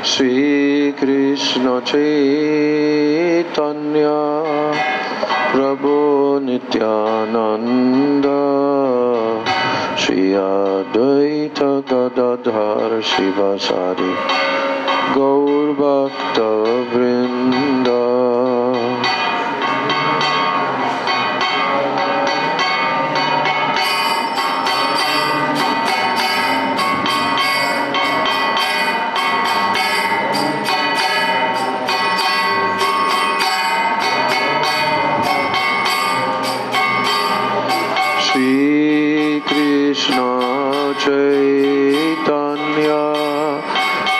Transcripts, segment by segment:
Shri Krishna Chaitanya Prabhu Nityananda Shri Advaita Gadadhar Shivasari Gaur Bhakta Vrinda Shri Krishna Chaitanya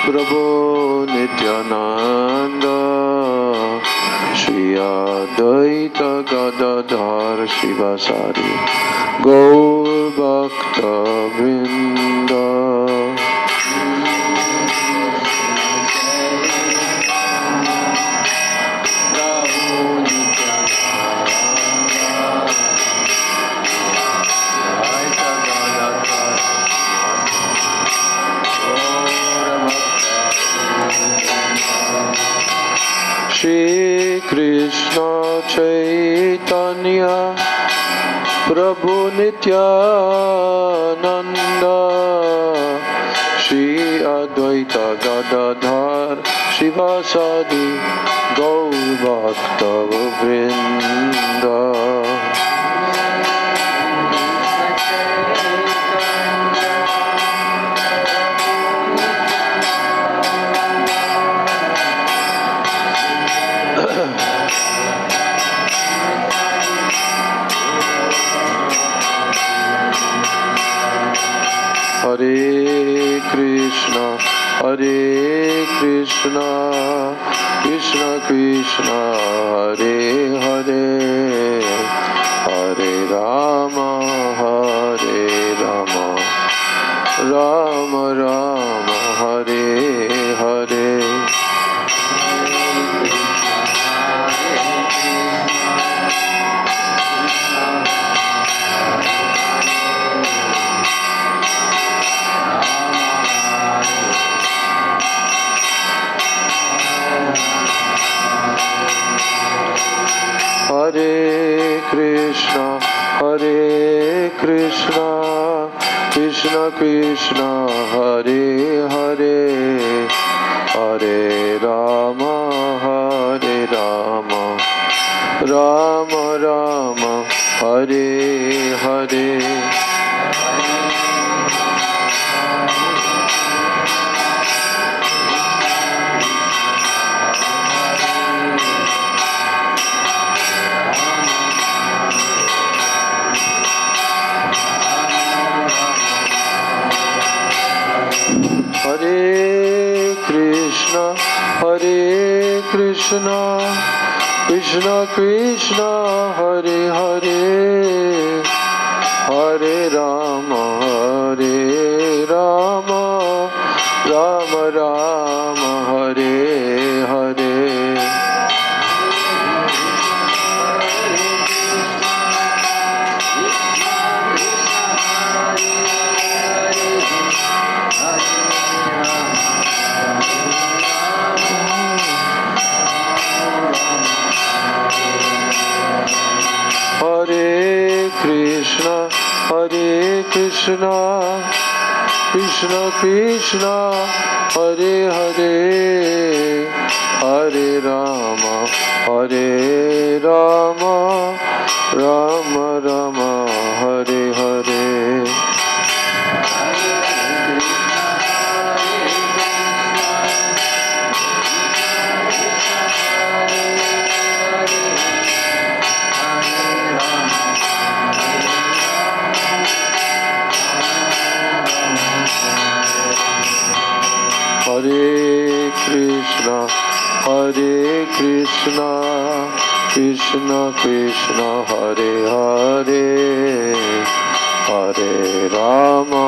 Prabhu Nityananda Shri Advaita Gadadhar Shivasari Gaur Bhakta Vrinda Shri Krishna Chaitanya Prabhu Nityananda Shri Advaita Gadadhar Shivasadi Gaur Bhakta Vrinda Hare Krishna, Krishna Krishna, Hare Hare, Hare Rama, Rama Rama, Hare Hare. Hare Krishna, Krishna Krishna, Hare Hare, Hare Rama, Rama Rama, Hare Hare. Hare Krishna, Krishna Krishna, Hare Hare, Hare Rama, Rama Rama, Hare Hare. Hare Krishna, Krishna Krishna, Hare Hare, Hare Rama, Rama Rama, Hare Hare. Hare Krishna, Krishna Krishna, Hare Hare, Hare Rama,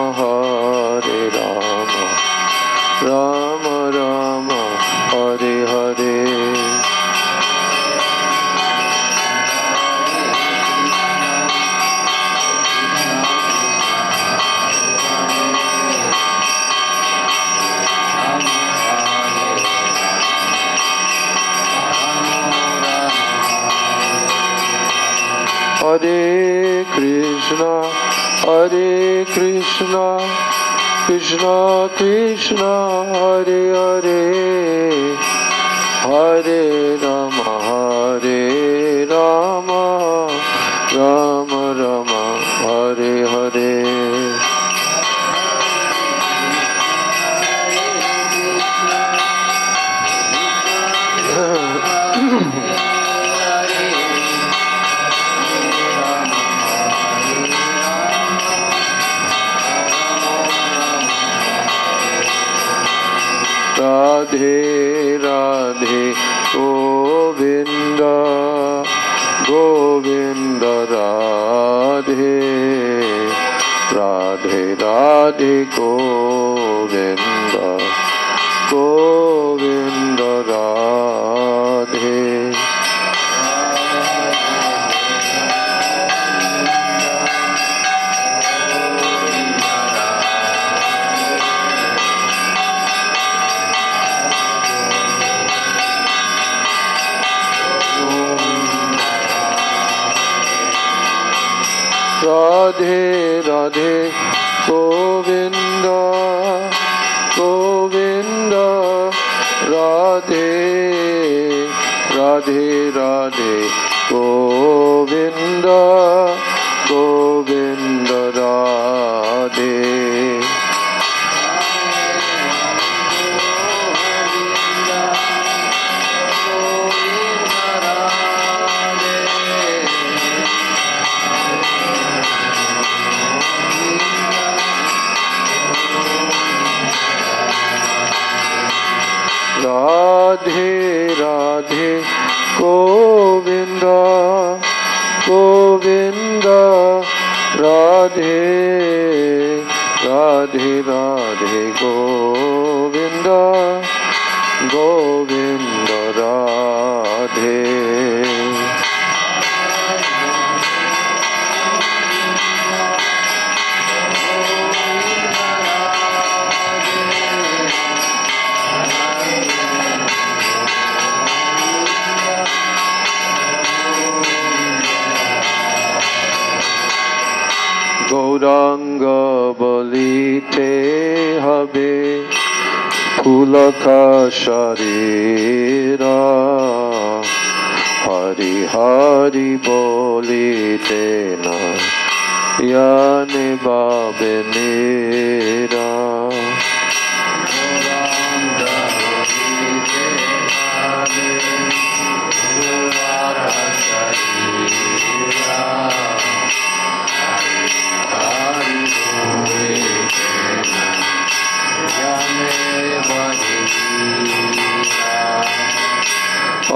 Rama Rama, Hare Hare. Krishna, Hare Krishna, Krishna Krishna, Hare Hare, Hare Rama, Hare Rama, Rama Rama, Hare Hare. Radhe Radhe Govinda Govinda Radhe Radhe Radhe Govinda Govinda Radhe Radhe Radhe Govinda Govinda Radhe Radhe Radhe Govinda Govinda Radhe Radhe Radhe Govinda Govinda Radhe Radhe Radhe Govinda Govinda Radhe Gauranga বলিতে হবে ফুলকা শরীরা হরি হরি বলিতে না ইয়ানে বাবে নেরা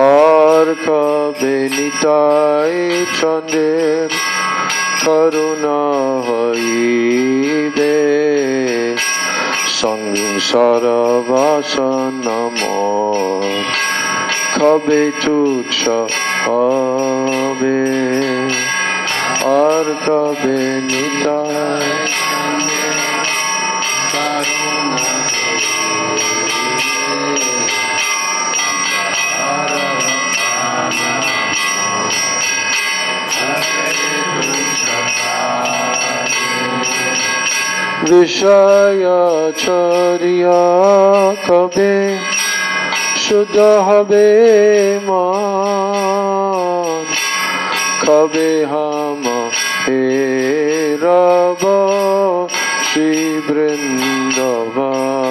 আর কবে নিতাই চন্দ্রের করুণা হইবে সংসার বাসনা মোর কবে তুচ্ছ হবে আর কবে নিতাই বিষয় চরিয়া কবে শুদ্ধ হবে মন কবে হাম হেরব শ্রী বৃন্দাবন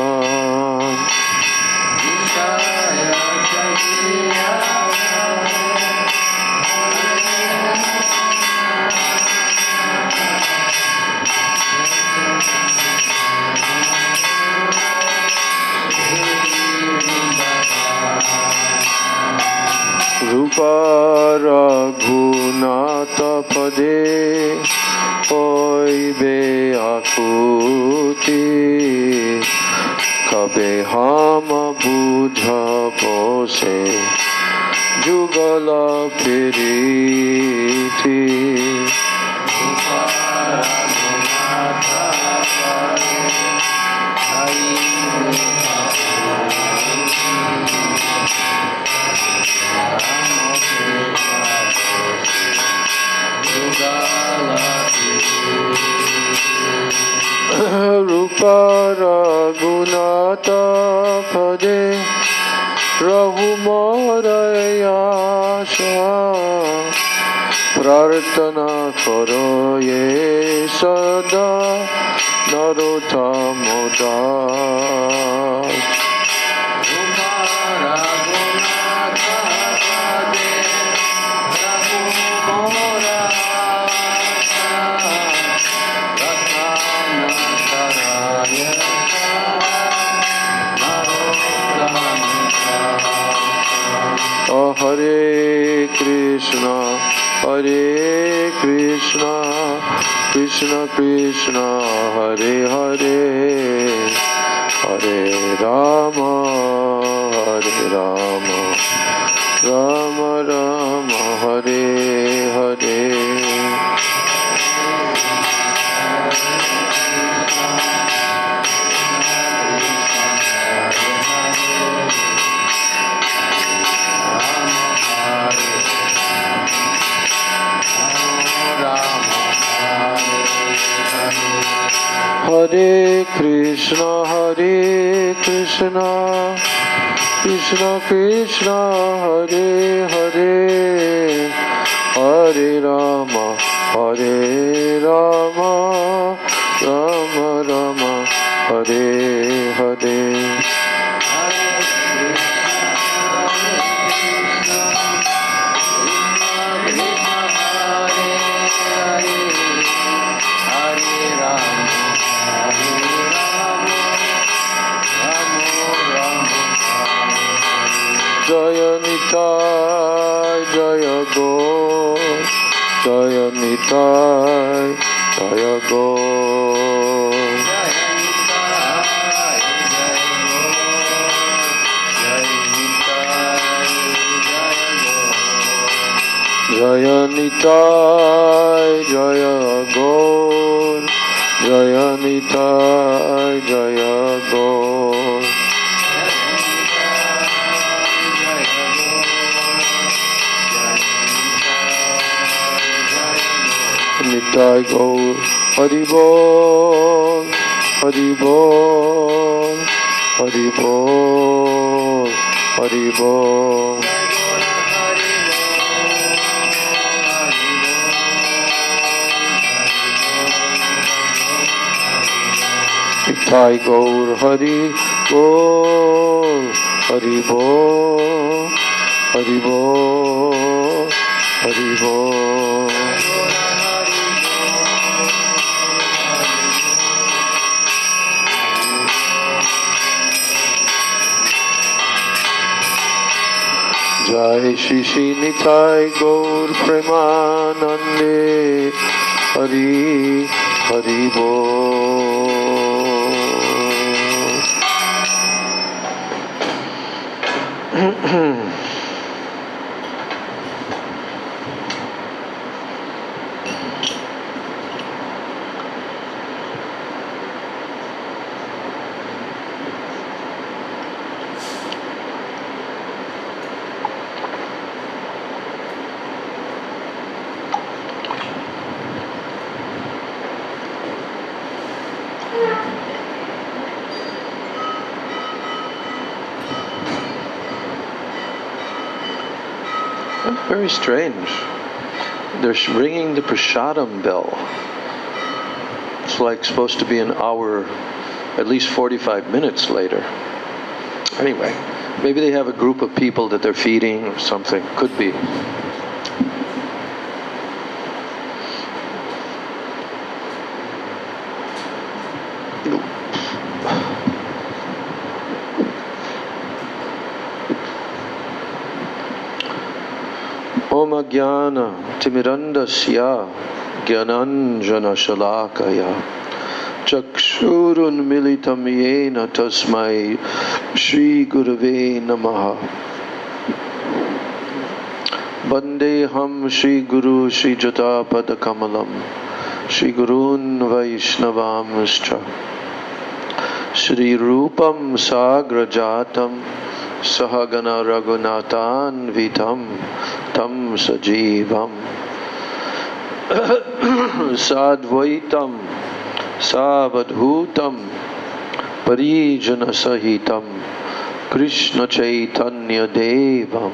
রূপার গুণাত পদে হইবে আকুতি কবে হাম বুঝব সে যুগল প্রীতি পরগুণাতপদে রহুমরয়াশা প্রার্থনা করো এ সদা নরোত্তম Das. Hare Krishna, Krishna Krishna, Hare Hare, Hare Rama, Rama Rama, Hare Hare. Hare Krishna, Krishna Krishna, Hare Hare, Hare Rama, Rama Rama, Hare Hare. Jaya Nitai, Jaya Gaur, Jaya Nitai, Jaya Gaur. Jaya Nitai, Jaya Gaur, Jaya Nitai, Jaya Gaur. Nitai Gaur, Hari Bol, Hari Bol, Hari Bol, Hari Bol. Nitai Gaur, Hari Bol, Hari Bol, Hari Bol, Hari Bol. Jai Shri Shri Nitai Gaur Premanande, Hari Hari Bol. Very strange. They're ringing the prasadam bell. It's like supposed to be an hour, at least 45 minutes later. Anyway, maybe they have a group of people that they're feeding or something. Could be. Om Jnana Timirandasya Gyananjana Shalakaya Chakshurun Militam Yena Tasmai Shri Gurave Namaha Bandeham Shri Guru Shri Jatapada Kamalam Shri Gurun Vaishnavamscha Shri Rupam Sagrajatam Sahagana Raghunathan Vitam Tam Sajivam Sadvaitam Savadhutam Parijana Sahitam Krishna Chaitanya Devam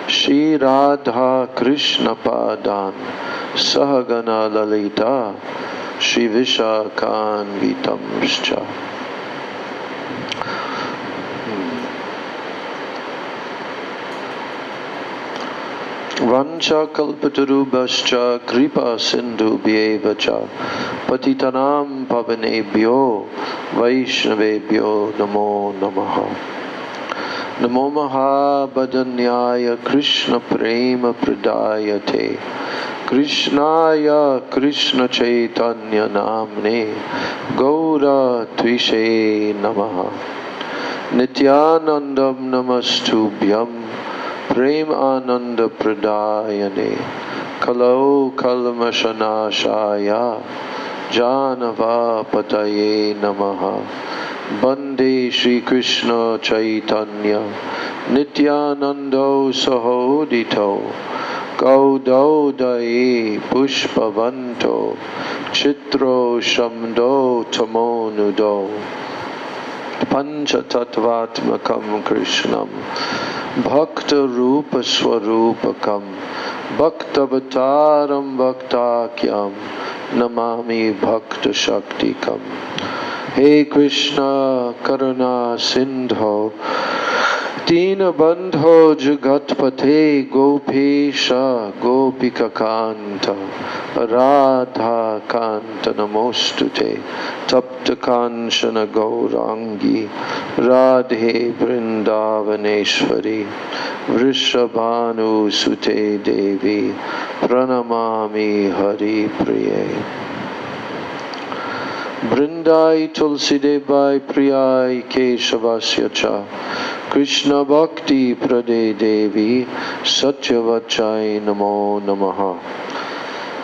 Shri Radha Krishna Padan Sahagana Lalita Shri Vishakanvitamscha. Vancha kalpatarubhascha kripa sindhu bhyevacha patitanam pavanebhyo vaishnavebhyo namo namaha. Namo mahabhadanyaya Krishna prema pradayate Krishnaya Krishna Chaitanya namne Gaura Tvishe namaha. Nityanandam namastubhyam Prem Ananda Pradayane Kalau Kalmashanashaya Janava Pataye Namaha. Bande Shri Krishna Chaitanya Nityanando Sahodito Gaudaye Pushpavanto Chitro Shamdo Tamonudo Panchatattvatmakam Krishnam Bhakta Rupa Swarupakam Bhaktavataram Bhaktakyam Namami Bhakta Shaktikam. Hey Krishna Karuna Sindho Dina Bandho Jagatpate Gopesha Gopika Kanta Radha Kanta Namostute Tapta Kanchana Gaurangi Radhe Vrindavaneshwari Vrishabhanu Sute Devi Pranamami Hari Priye. Brindai Tulsi Debai Priyai Keshavasya Cha Krishna Bhakti Prade Devi Satyavachai Namo Namaha.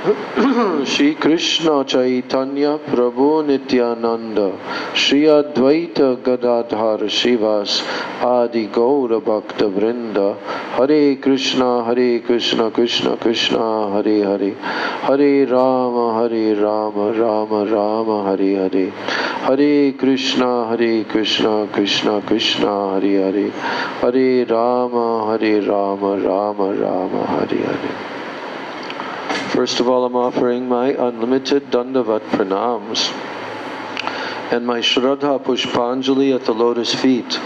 Shri Krishna Chaitanya Prabhu Nityananda Shri Advaita Gadadhar Shivas Adi Gaura Bhakta Vrinda Hare Krishna Krishna Krishna Hare Hare Hare Rama Rama Rama Hare Hare Hare Krishna Krishna Krishna Hare Hare Hare Rama Rama Rama Hare Hare. First of all, I'm offering my unlimited Dandavat Pranams and my Shraddha Pushpanjali at the lotus feet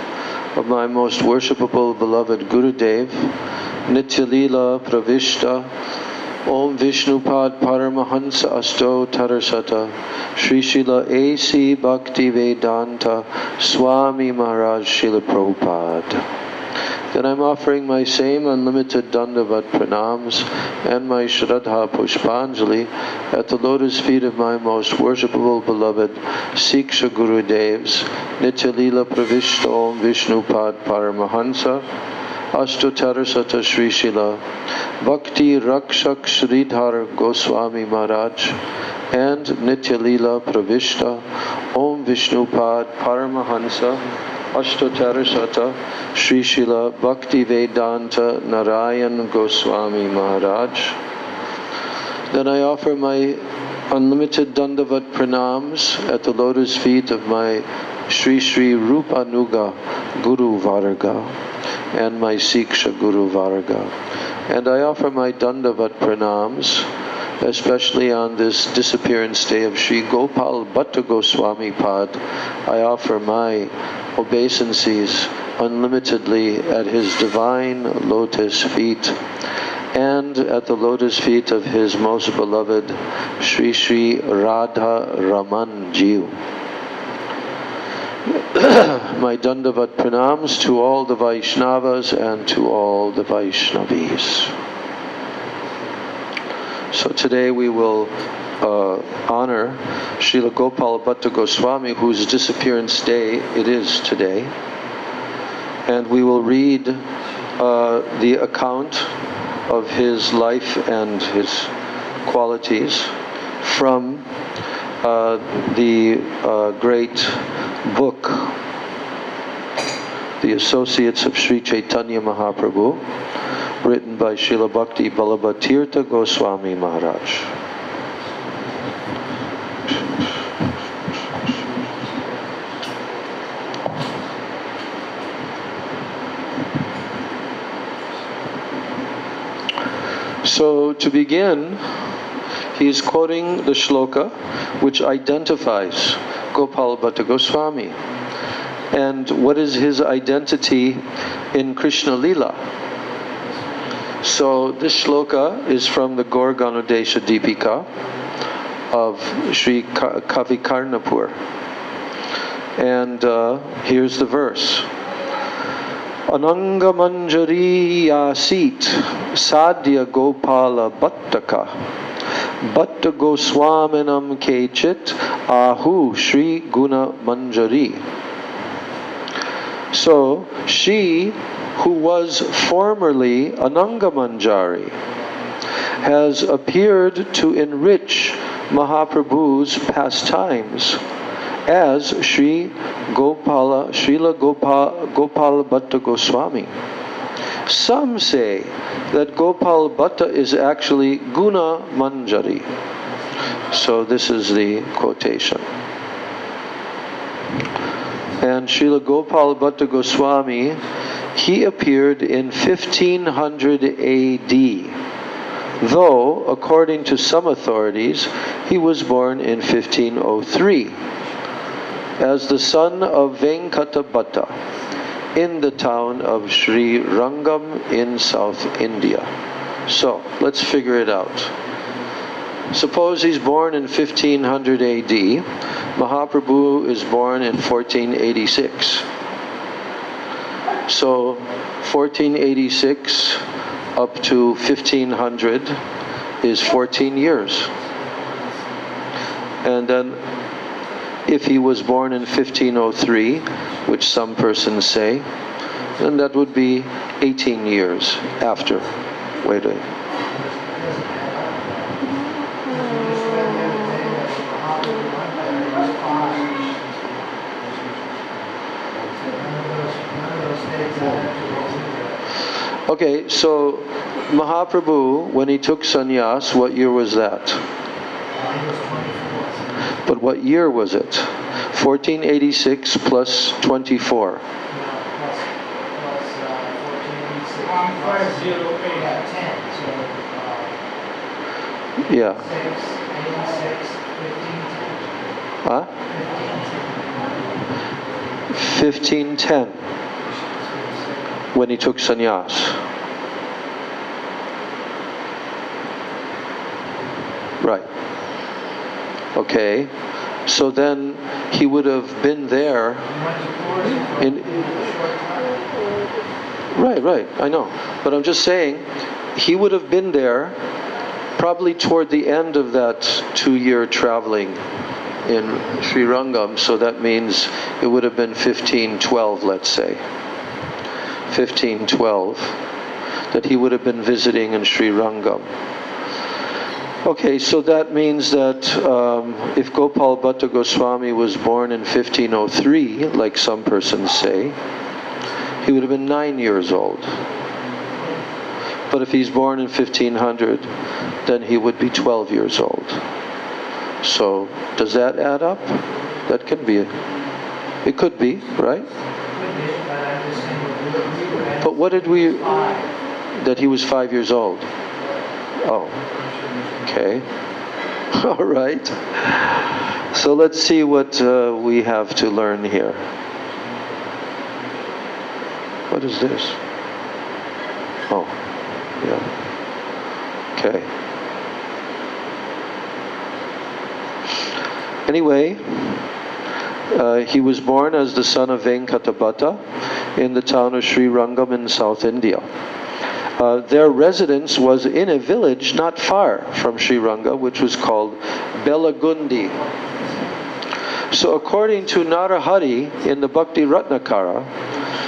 of my most worshipable beloved Gurudev, Nitya Leela Pravishta, Om Vishnupad Paramahansa Asto Tarasata, Sri Srila A.C. Bhakti Vedanta Swami Maharaj Srila Prabhupada. Then I'm offering my same unlimited Dandavat Pranams and my Shraddha Pushpanjali at the lotus feet of my most worshipable beloved Siksha Gurudevs, Nitya Leela Pravishta Om Vishnupad Paramahansa, Ashtotarasata Sri Srila Bhakti Rakshak Sridhar Goswami Maharaj, and Nitya Leela Pravishta Om Vishnupad Paramahansa, Ashtotarasata Sri Srila Bhakti Vedanta Narayan Goswami Maharaj. Then I offer my unlimited Dandavat Pranams at the lotus feet of my Sri Sri Rupanuga Guru Varga and my Siksha Guru Varga. And I offer my Dandavat Pranams, especially on this disappearance day of Sri Gopal Bhatta Goswami Pad. I offer my obeisances unlimitedly at his divine lotus feet and at the lotus feet of his most beloved Sri Sri Radha Raman Jiu. My Dandavat Pranams to all the Vaishnavas and to all the Vaishnavis. So today we will honor Srila Gopal Bhatta Goswami, whose disappearance day it is today. And we will read the account of his life and his qualities from the great book, The Associates of Sri Chaitanya Mahaprabhu, written by Srila Bhakti Balabhatirtha Goswami Maharaj. So to begin, he is quoting the shloka which identifies Gopal Bhatta Goswami. And what is his identity in Krishna Lila? So this shloka is from the Gaur Ganodesha Deepika of Sri Kavi Karnapur. And here's the verse. Ananga Manjari Yasit Sadhya Gopala Bhattaka Bhatta Goswaminam Kechit Ahu Sri Guna Manjari. So she, who was formerly Ananga Manjari, has appeared to enrich Mahaprabhu's pastimes as Srila Gopal Bhatta Goswami. Some say that Gopal Bhatta is actually Guna Manjari. So this is the quotation. And Srila Gopal Bhatta Goswami, he appeared in 1500 AD. Though, according to some authorities, he was born in 1503 as the son of Venkata Bhatta in the town of Sri Rangam in South India. So, let's figure it out. Suppose he's born in 1500 AD. Mahaprabhu is born in 1486. So, 1486 up to 1500 is 14 years. And then if he was born in 1503, which some persons say, then that would be 18 years after. Wait a minute. Okay, so Mahaprabhu, when he took sannyas, what year was that? But what year was it? 1486 plus 24. Yeah. Huh? 1510. When he took sannyas. Right. Okay. So then he would have been there in... Right, I know. But I'm just saying, he would have been there probably toward the end of that 2-year traveling in Sri Rangam, so that means it would have been 1512, let's say. 1512, that he would have been visiting in Sri Rangam. Okay, so that means that if Gopal Bhatta Goswami was born in 1503, like some persons say, he would have been 9 years old. But if he's born in 1500, then he would be 12 years old. So, does that add up? That can be, it could be, right? But what did we, that he was 5 years old? Oh, okay. All right. So let's see what we have to learn here. What is this? Oh, yeah. Okay. Anyway, he was born as the son of Venkata Bhatta in the town of Sri Rangam in South India. Their residence was in a village not far from Sri Ranga, which was called Belagundi. So according to Narahari in the Bhakti Ratnakara,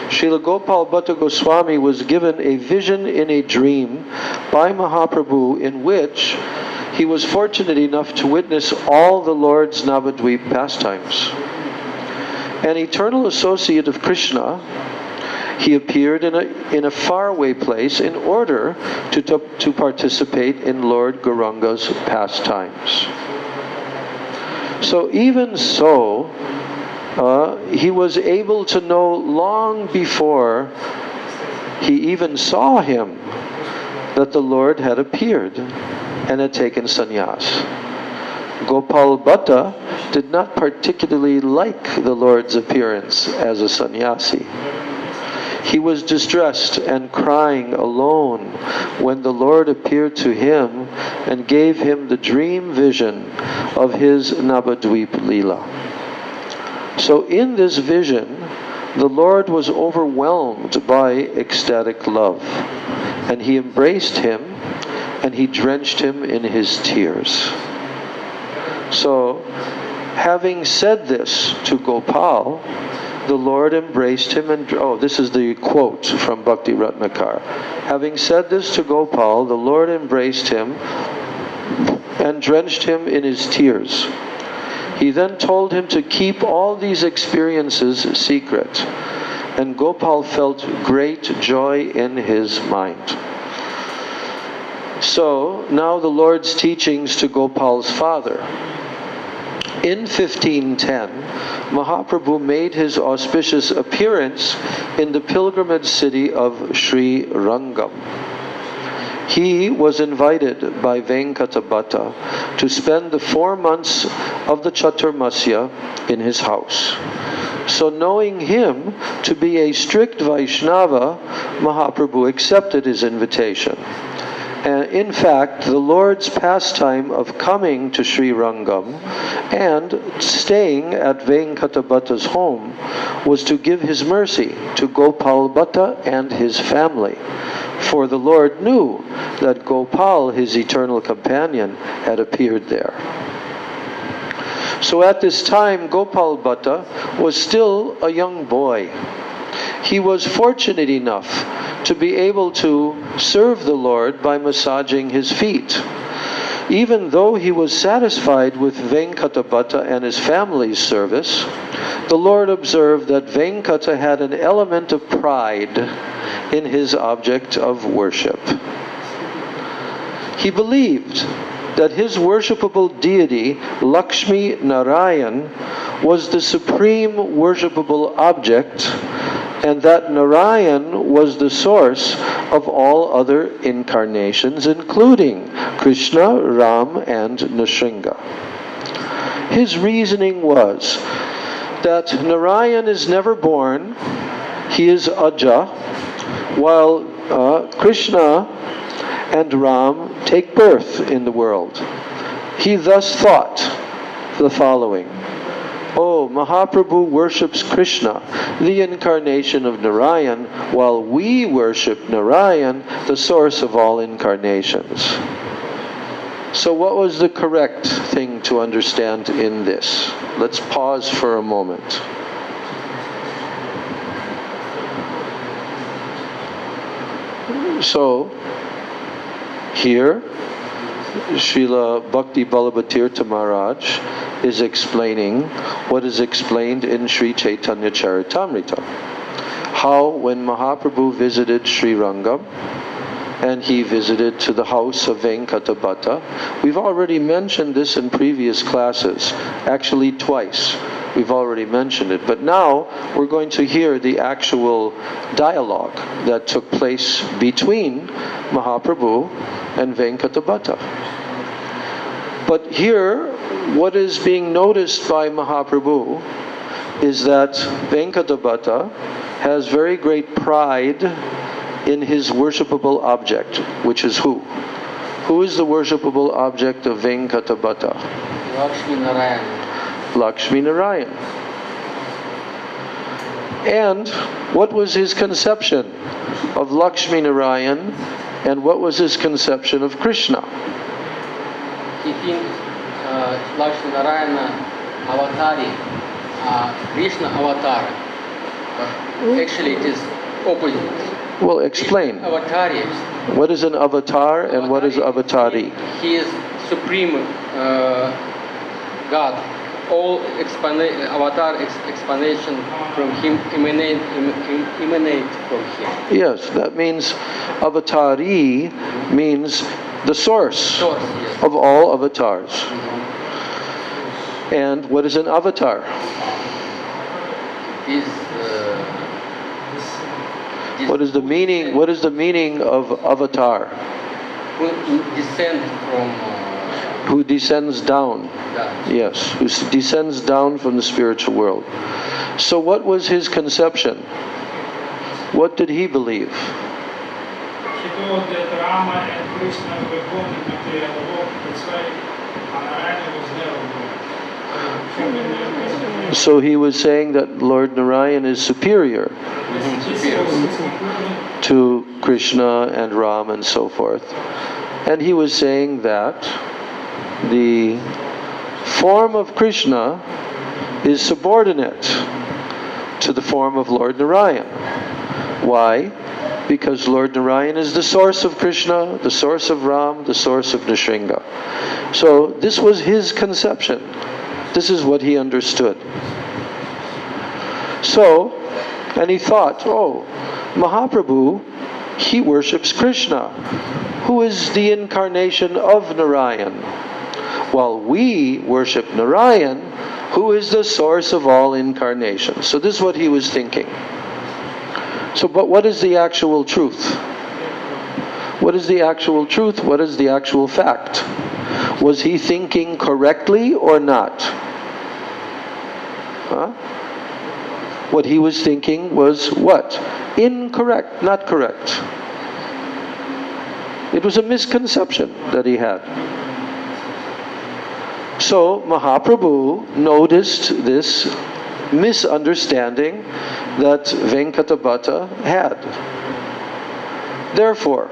Srila Gopal Bhatta Goswami was given a vision in a dream by Mahaprabhu in which he was fortunate enough to witness all the Lord's Navadvip pastimes. An eternal associate of Krishna, he appeared in a faraway place in order to participate in Lord Gauranga's pastimes. So even so, he was able to know long before he even saw him that the Lord had appeared and had taken sannyas. Gopal Bhatta did not particularly like the Lord's appearance as a sannyasi. He was distressed and crying alone when the Lord appeared to him and gave him the dream vision of his Navadvip Leela. So in this vision, the Lord was overwhelmed by ecstatic love, and he embraced him and he drenched him in his tears. So, having said this to Gopal, the Lord embraced him and... Oh, this is the quote from Bhakti Ratnakar. Having said this to Gopal, the Lord embraced him and drenched him in his tears. He then told him to keep all these experiences secret, and Gopal felt great joy in his mind. So, now the Lord's teachings to Gopal's father. In 1510, Mahaprabhu made his auspicious appearance in the pilgrimage city of Sri Rangam. He was invited by Venkatabhatta to spend the 4 months of the Chaturmasya in his house. So knowing him to be a strict Vaishnava, Mahaprabhu accepted his invitation. And in fact, the Lord's pastime of coming to Sri Rangam and staying at Venkatabhatta's home was to give his mercy to Gopal Bhatta and his family. For the Lord knew that Gopal, his eternal companion, had appeared there. So at this time, Gopal Bhatta was still a young boy. He was fortunate enough to be able to serve the Lord by massaging his feet. Even though he was satisfied with Venkatabhatta and his family's service, the Lord observed that Venkata had an element of pride in his object of worship. He believed that his worshipable deity, Lakshmi Narayan, was the supreme worshipable object, and that Narayan was the source of all other incarnations, including Krishna, Ram, and Nrsimha. His reasoning was that Narayan is never born, he is Aja, while Krishna and Ram take birth in the world. He thus thought the following: Oh, Mahaprabhu worships Krishna, the incarnation of Narayan, while we worship Narayan, the source of all incarnations. So what was the correct thing to understand in this? Let's pause for a moment. So, here, Srila Bhakti Balabhatirtha Maharaj is explaining what is explained in Sri Chaitanya Charitamrita. How when Mahaprabhu visited Sri Rangam and he visited to the house of Venkatabhatta, we've already mentioned this in previous classes, actually twice. We've already mentioned it, but now we're going to hear the actual dialogue that took place between Mahaprabhu and Venkatabhatta. But here, what is being noticed by Mahaprabhu is that Venkatabhatta has very great pride in his worshipable object, which is who? Who is the worshipable object of Venkatabhatta? Lakshmi Narayan. Lakshmi Narayan. And what was his conception of Lakshmi Narayan, and what was his conception of Krishna? He thinks Lakshmi Narayana avatari, Krishna avatar. But actually it is opposite. Well, explain. Avatari. What is an avatar and what is avatari? He is supreme God. All explanation from him emanate from him. Yes, that means avatari means the source Yes. of all avatars. And what is an avatar? What is the meaning? What is the meaning of avatar? who descend from who descends down. God. Yes, who descends down from the spiritual world. So what was his conception? What did he believe? He thought that Rama and Krishna were born in material world, that's why Narayana was never born. So he was saying that Lord Narayan is superior to Krishna and Ram and so forth. And he was saying that the form of Krishna is subordinate to the form of Lord Narayan. Why? Because Lord Narayan is the source of Krishna, the source of Ram, the source of Nrsimha. So this was his conception. This is what he understood. So, and he thought, oh, Mahaprabhu, he worships Krishna, who is the incarnation of Narayan, while we worship Narayan, who is the source of all incarnations. So this is what he was thinking. So, but what is the actual truth? What is the actual truth? What is the actual fact? Was he thinking correctly or not? Huh? What he was thinking was what? Incorrect, not correct. It was a misconception that he had. So Mahaprabhu noticed this misunderstanding that Venkatabhatta had. Therefore,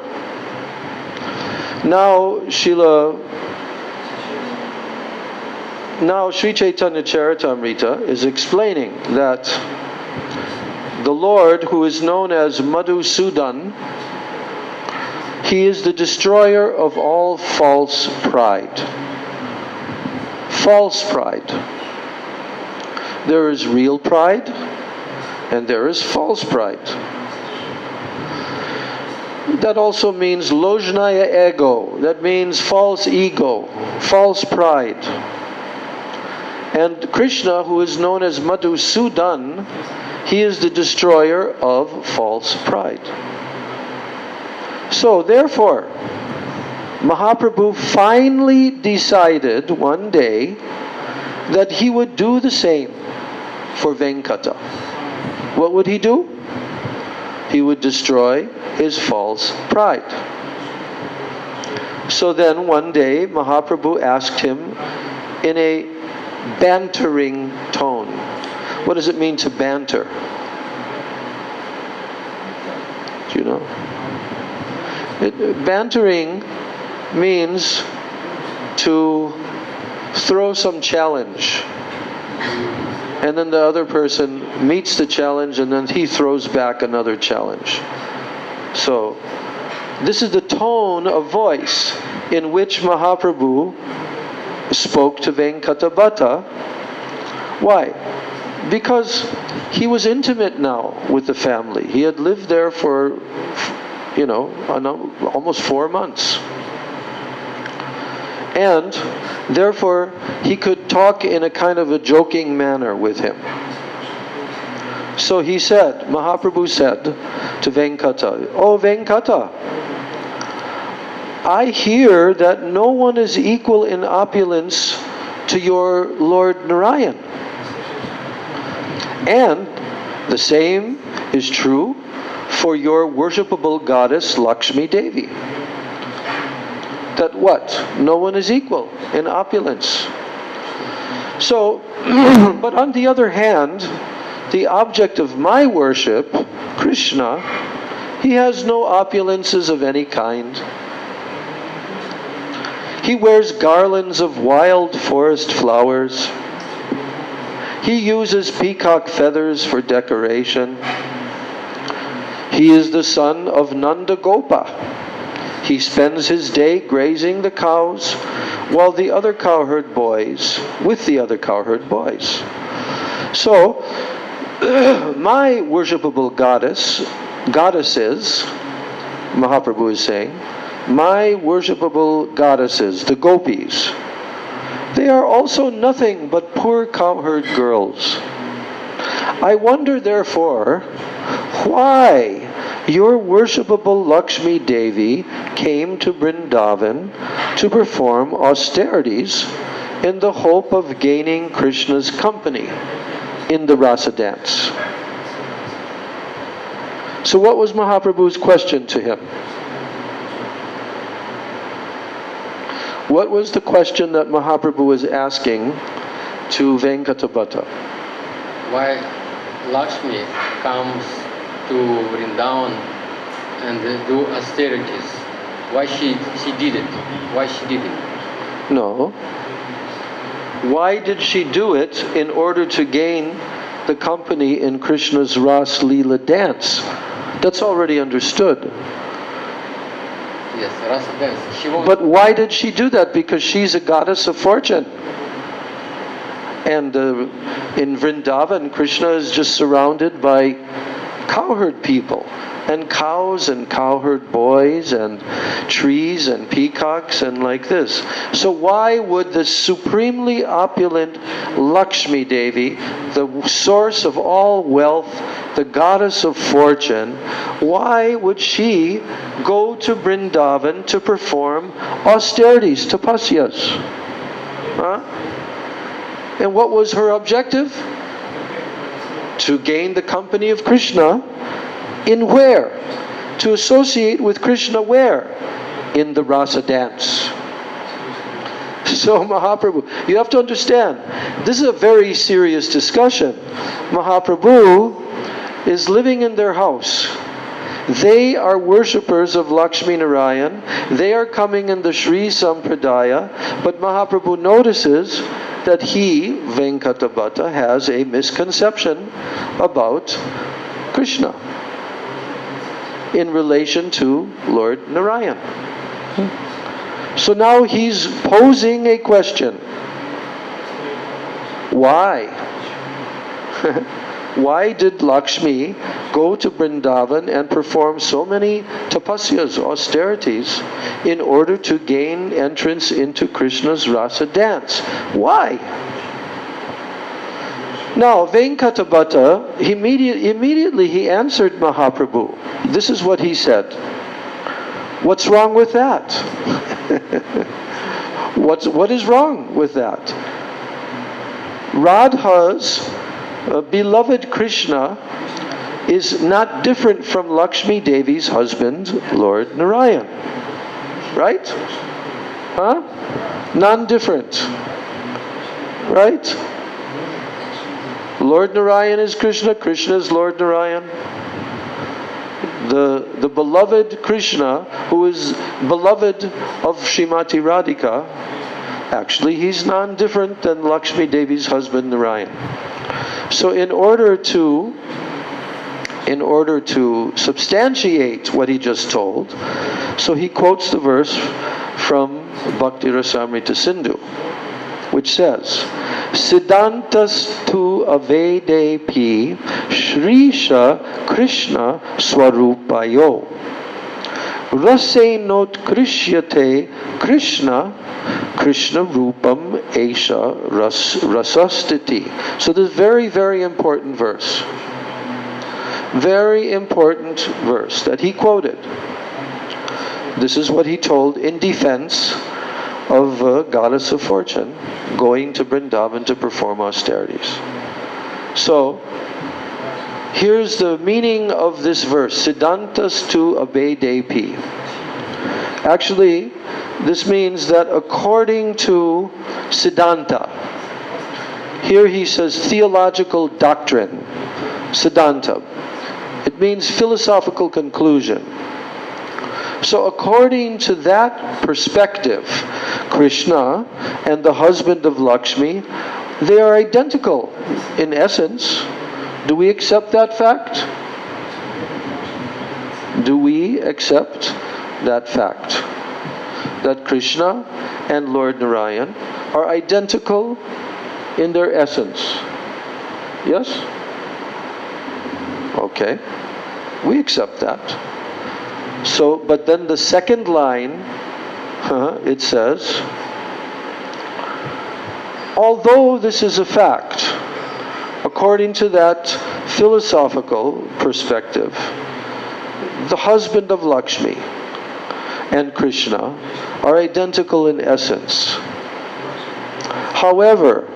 now Sri Chaitanya Charitamrita is explaining that the Lord, who is known as Madhusudan, he is the destroyer of all false pride. False pride. There is real pride and there is false pride. That also means lojnaya ego. That means false ego, false pride. And Krishna, who is known as Madhusudan, he is the destroyer of false pride. So therefore, Mahaprabhu finally decided one day that he would do the same for Venkata. What would he do? He would destroy his false pride. So then one day Mahaprabhu asked him in a bantering tone. What does it mean to banter? Do you know? Bantering means to throw some challenge, and then the other person meets the challenge and then he throws back another challenge. So this is the tone of voice in which Mahaprabhu spoke to Venkatabhatta. Why? Because he was intimate now with the family. He had lived there for, almost 4 months. And therefore, he could talk in a kind of a joking manner with him. So he said, Mahaprabhu said to Venkata, "Oh Venkata, I hear that no one is equal in opulence to your Lord Narayan. And the same is true for your worshipable goddess Lakshmi Devi. That what? No one is equal in opulence. So, but on the other hand, the object of my worship, Krishna, he has no opulences of any kind. He wears garlands of wild forest flowers. He uses peacock feathers for decoration. He is the son of Nanda Gopa. He spends his day grazing the cows while the other cowherd boys, with the other cowherd boys. So, my worshipable goddesses, Mahaprabhu is saying, my worshipable goddesses, the gopis, they are also nothing but poor cowherd girls. I wonder, therefore, why your worshipable Lakshmi Devi came to Vrindavan to perform austerities in the hope of gaining Krishna's company in the rasa dance. So what was Mahaprabhu's question to him? What was the question that Mahaprabhu was asking to Venkatabhatta? Why Lakshmi comes to Vrindavan and do austerities? Why she did it? Why she did it? No. Why did she do it in order to gain the company in Krishna's Ras Leela dance? That's already understood. Yes, rasa dance. She won't. But why did she do that? Because she's a goddess of fortune. And in Vrindavan, Krishna is just surrounded by cowherd people, and cows and cowherd boys and trees and peacocks and like this. So why would the supremely opulent Lakshmi Devi, the source of all wealth, the goddess of fortune, why would she go to Vrindavan to perform austerities, tapasyas? Huh? And what was her objective? To gain the company of Krishna. In where? To associate with Krishna where? In the rasa dance. So Mahaprabhu, you have to understand, this is a very serious discussion. Mahaprabhu is living in their house. They are worshippers of Lakshmi Narayan. They are coming in the Sri Sampradaya. But Mahaprabhu notices that he, Venkatabhatta, has a misconception about Krishna in relation to Lord Narayan. So now he's posing a question. Why? Why did Lakshmi go to Vrindavan and perform so many tapasyas, austerities, in order to gain entrance into Krishna's rasa dance? Why? Now, Venkatabhatta, immediately he answered Mahaprabhu. This is what he said. What's wrong with that? What is wrong with that? Radha's beloved Krishna is not different from Lakshmi Devi's husband, Lord Narayan. Right? Huh? Non-different. Right? Lord Narayan is Krishna, Krishna is Lord Narayan. The beloved Krishna, who is beloved of Srimati Radhika, actually he's non-different than Lakshmi Devi's husband Narayan. So in order to substantiate what he just told, so he quotes the verse from Bhakti Rasamrita Sindhu, which says, Siddhantas tu avedepi Shrisha Krishna Swarupayo Rase not Krishyate Krishna Krishna Rupam Esha Rasastiti. So this is very, very important verse. Very important verse that he quoted. This is what he told in defense of Goddess of Fortune going to Vrindavan to perform austerities. So, here's the meaning of this verse. Siddhantas tu abedepi. Actually, this means that according to Siddhanta, here he says theological doctrine, Siddhanta. It means philosophical conclusion. So according to that perspective, Krishna and the husband of Lakshmi, they are identical in essence. Do we accept that fact? Do we accept that fact? That Krishna and Lord Narayan are identical in their essence? Yes? Okay. We accept that. So, but then the second line, it says, although this is a fact, according to that philosophical perspective, the husband of Lakshmi and Krishna are identical in essence. However,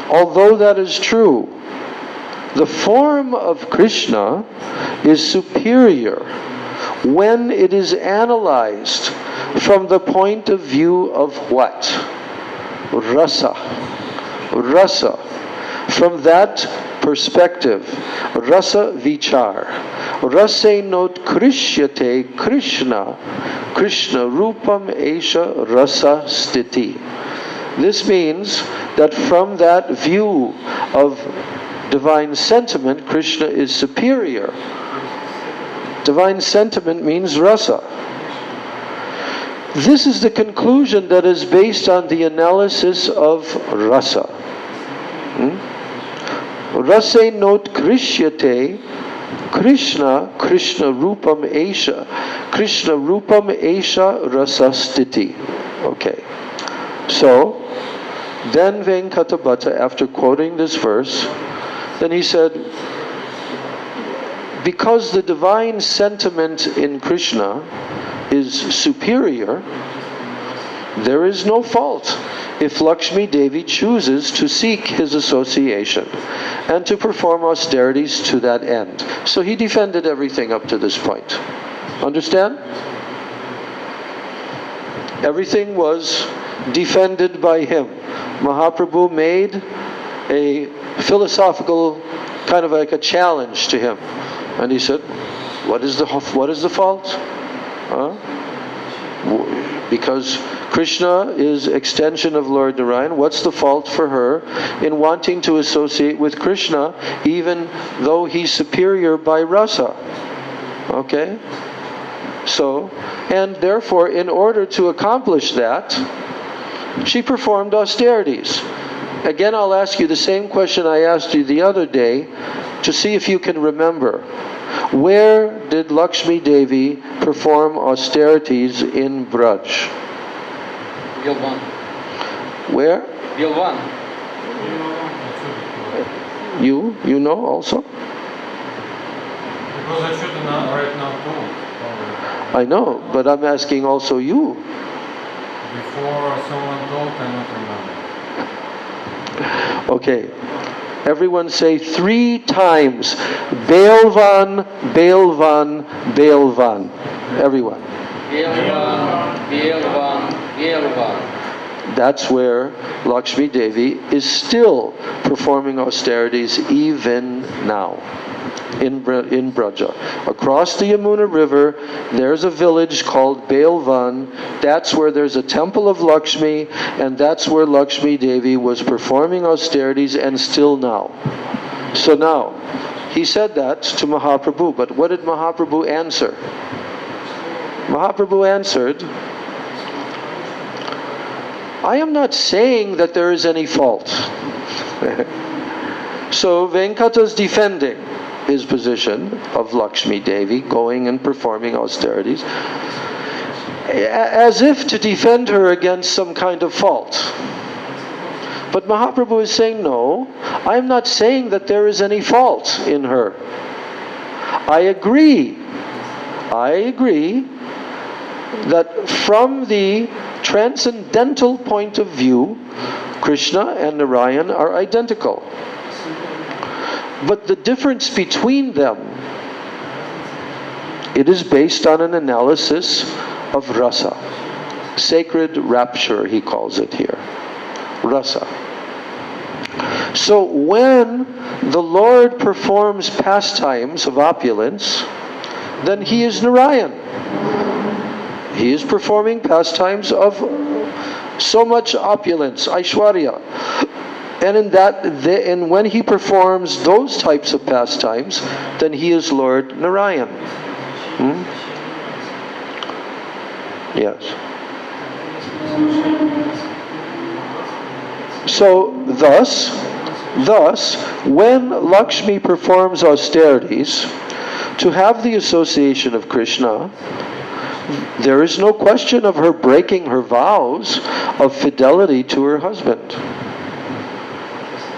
although that is true, the form of Krishna is superior when it is analyzed from the point of view of what? Rasa. Rasa. From that perspective, rasa vichar. Rasenot krishyate Krishna, Krishna rupam esha rasa stiti. This means that from that view of divine sentiment, Krishna is superior. Divine sentiment means rasa. This is the conclusion that is based on the analysis of rasa. Rase not krishyate Krishna, Krishna rupam esha. Krishna rupam esha rasa stiti. Okay. So, then Venkatabhatta, after quoting this verse, then he said, because the divine sentiment in Krishna is superior, there is no fault if Lakshmi Devi chooses to seek his association and to perform austerities to that end. So he defended everything up to this point. Understand? Everything was defended by him. Mahaprabhu made a philosophical kind of like a challenge to him. And he said, what is the fault? Because Krishna is extension of Lord Narayan. What's the fault for her in wanting to associate with Krishna even though he's superior by rasa? Okay? So, and therefore, in order to accomplish that, she performed austerities. Again, I'll ask you the same question I asked you the other day to see if you can remember. Where did Lakshmi Devi perform austerities in Braj? Bilvan. Where? Bilvan. You know also? Because I should right now talk. I know, but I'm asking also you. Before someone told, I don't remember. Okay. Everyone say 3 times, Belvan, Belvan, Belvan. Everyone. Bilvan, Bilvan, Bilvan. That's where Lakshmi Devi is still performing austerities even now in Braja. Across the Yamuna River, there's a village called Belvan. That's where there's a temple of Lakshmi, and that's where Lakshmi Devi was performing austerities and still now. So now, he said that to Mahaprabhu, but what did Mahaprabhu answer? Mahaprabhu answered, I am not saying that there is any fault. So Venkata's defending his position of Lakshmi Devi going and performing austerities as if to defend her against some kind of fault. But Mahaprabhu is saying, no, I am not saying that there is any fault in her. I agree that from the transcendental point of view, Krishna and Narayan are identical. But the difference between them, it is based on an analysis of rasa. Sacred rapture, he calls it here. Rasa. So when the Lord performs pastimes of opulence, then he is Narayan. He is performing pastimes of so much opulence, Aishwarya. And when he performs those types of pastimes, then he is Lord Narayan. Yes. So thus, when Lakshmi performs austerities to have the association of Krishna, there is no question of her breaking her vows of fidelity to her husband.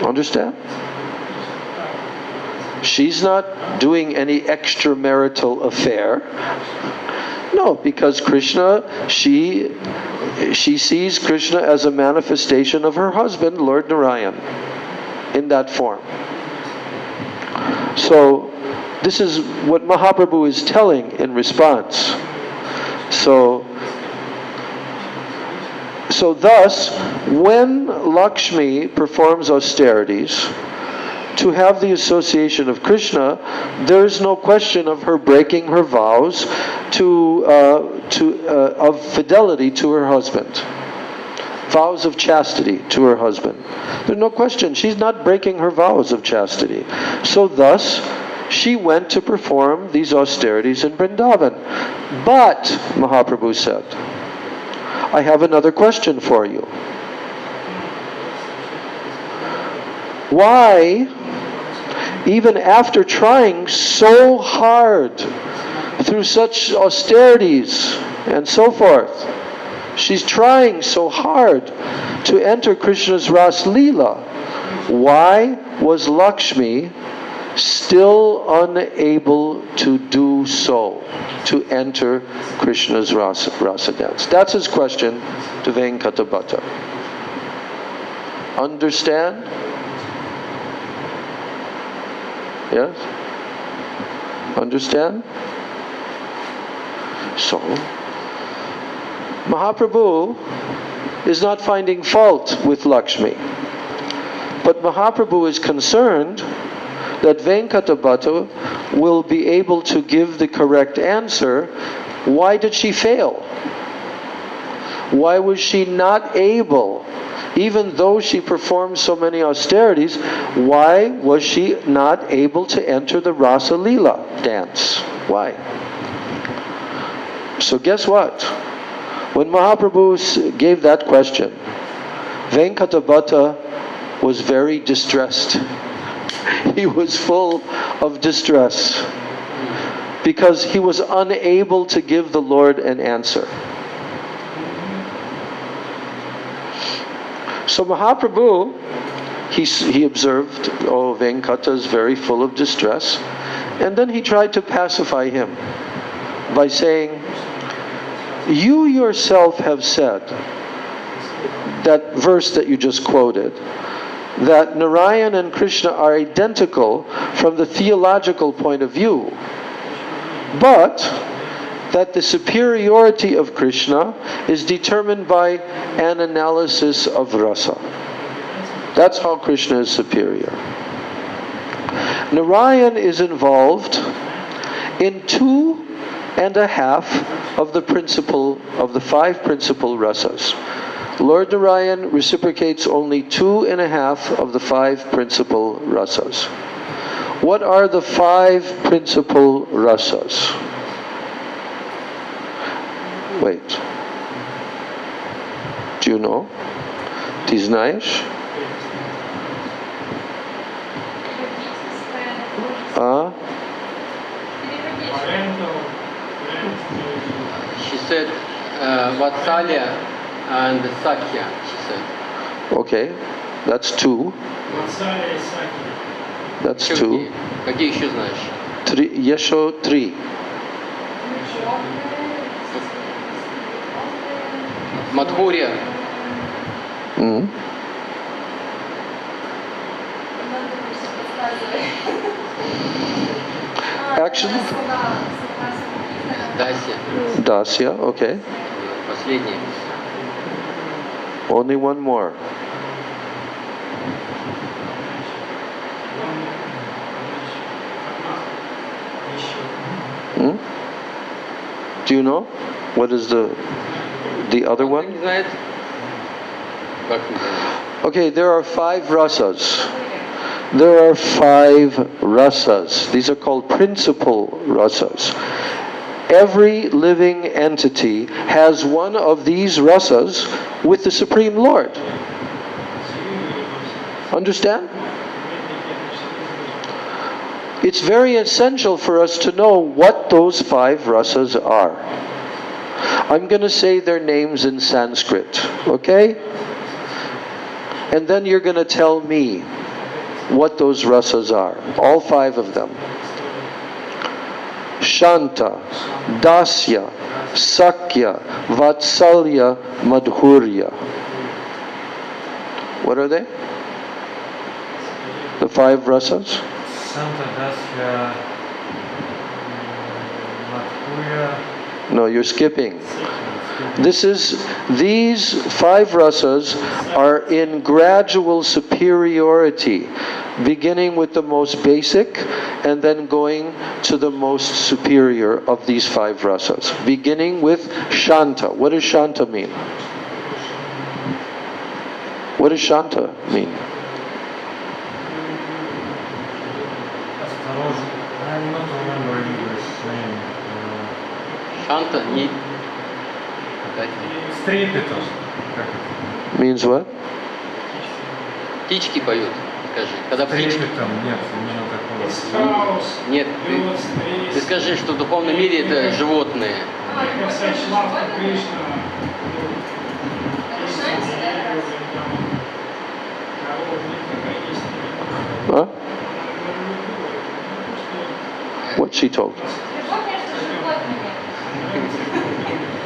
Understand? She's not doing any extramarital affair. No, because Krishna, she sees Krishna as a manifestation of her husband, Lord Narayan, in that form. So, this is what Mahaprabhu is telling in response. So thus, when Lakshmi performs austerities, to have the association of Krishna, there is no question of her breaking her vows of fidelity to her husband. Vows of chastity to her husband. There's no question. She's not breaking her vows of chastity. So thus, she went to perform these austerities in Vrindavan. But, Mahaprabhu said, I have another question for you. Why, even after trying so hard through such austerities and so forth, she's trying so hard to enter Krishna's Ras Leela, why was Lakshmi still unable to do so, to enter Krishna's rasa dance? That's his question to Venkatabhatta. Understand? Yes? Understand? So, Mahaprabhu is not finding fault with Lakshmi. But Mahaprabhu is concerned that Venkatabhatta will be able to give the correct answer. Why did she fail? Why was she not able, even though she performed so many austerities, why was she not able to enter the Rasa Leela dance? Why? So guess what? When Mahaprabhu gave that question, Venkatabhatta was very distressed. He was full of distress because he was unable to give the Lord an answer. So Mahaprabhu, he observed, oh, Venkata is very full of distress. And then he tried to pacify him by saying, you yourself have said, that verse that you just quoted, that Narayan and Krishna are identical from the theological point of view, but that the superiority of Krishna is determined by an analysis of rasa. That's how Krishna is superior. Narayan is involved in 2.5 of the 5 principal rasas. Lord Narayan reciprocates only 2.5 of the 5 principal rasas. What are the 5 principal rasas? Wait. Do you know? Ty знаешь? She said Vatsalya and Sakya, she said. Okay, that's 2. Ватсалия и Саки. That's Еще 2. какие еще знаешь? 3. Еще 3. Мадхурия. Mm. Actually, Дасия. Dasya, okay. Последний. Only one more. Hmm? Do you know? What is the other Не one? знает? Как не знает? Okay, there are 5 rasas. There are 5 rasas. These are called principal rasas. Every living entity has one of these rasas with the Supreme Lord. Understand? It's very essential for us to know what those 5 rasas are. I'm going to say their names in Sanskrit, okay? And then you're going to tell me what those rasas are. All 5 of them. Shanta, Dasya, Sakya, Vatsalya, Madhurya. What are they? The 5 rasas? Santa Dasya, Madhurya. No, you're skipping. These 5 rasas are in gradual superiority, beginning with the most basic and then going to the most superior of these 5 rasas. Beginning with Shanta. What does Shanta mean? What does Shanta mean? I'm not remembering English name. Шанта не... С трепетом. Как это? Means what? Птички поют, скажи. Когда С птички... трепетом, нет, именно такого. It's house, Нет, birds, ты trees. скажи, что в духовном мире это животные. Because such love to Krishna. Huh? What she told? Любовь между животными.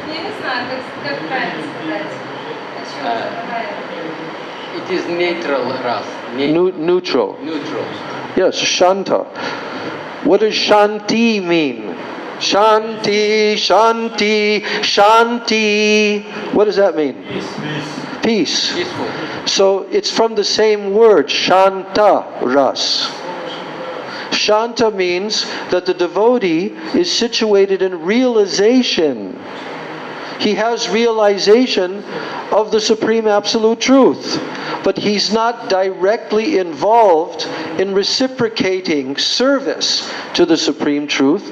Я не знаю, как правильно сказать. О чем разговаривать. It is neutral ras. Neutral. Neutral. Yes, Shanta. What does Shanti mean? Shanti, Shanti, Shanti. What does that mean? Peace. Peaceful. So it's from the same word, Shanta Ras. Shanta means that the devotee is situated in realization. He has realization of the Supreme Absolute Truth, but he's not directly involved in reciprocating service to the Supreme Truth.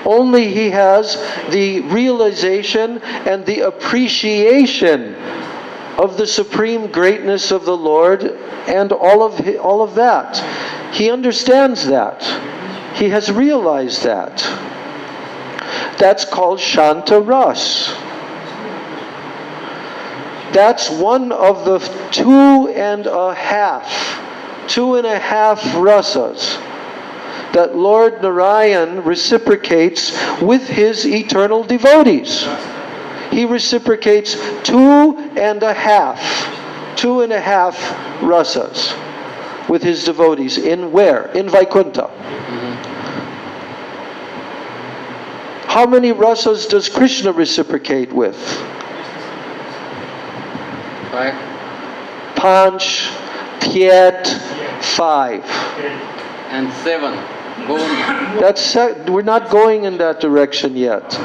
Only he has the realization and the appreciation of the supreme greatness of the Lord and all of that. He understands that. He has realized that. That's called Shanta Ras. That's one of the 2.5 rasas that Lord Narayan reciprocates with his eternal devotees. He reciprocates 2.5 rasas with his devotees. In where? In Vaikuntha. How many rasas does Krishna reciprocate with? 5. Panch, Tiet, 5. And 7. Going. We're not going in that direction yet.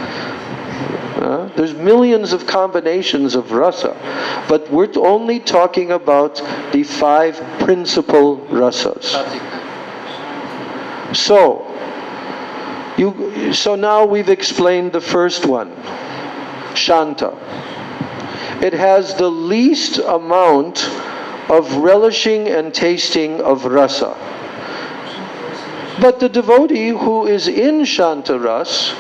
There's millions of combinations of rasa, but we're only talking about the 5 principal rasas. So now we've explained the first one, Shanta. It has the least amount of relishing and tasting of rasa. But the devotee who is in Shanta Ras,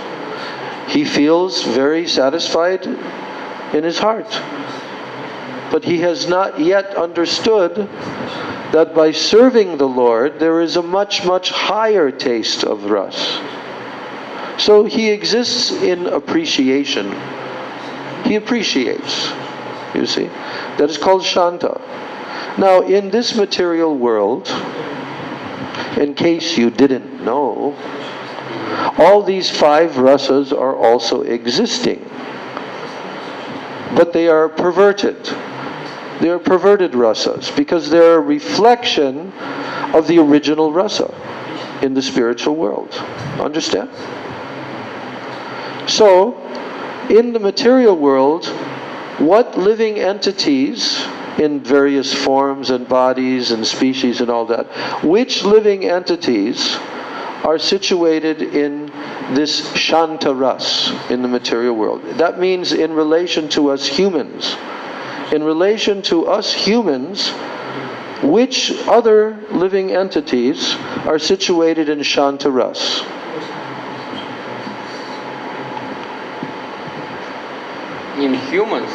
he feels very satisfied in his heart. But he has not yet understood that by serving the Lord, there is a much, much higher taste of ras. So he exists in appreciation. He appreciates, you see. That is called Shanta. Now, in this material world, in case you didn't know, all these 5 rasas are also existing. But they are perverted. They are perverted rasas because they're a reflection of the original rasa in the spiritual world. Understand? So, in the material world, what living entities in various forms and bodies and species and all that, which living entities are situated in this Shanta Ras in the material world? That means in relation to us humans. In relation to us humans, which other living entities are situated in Shanta Ras? In humans,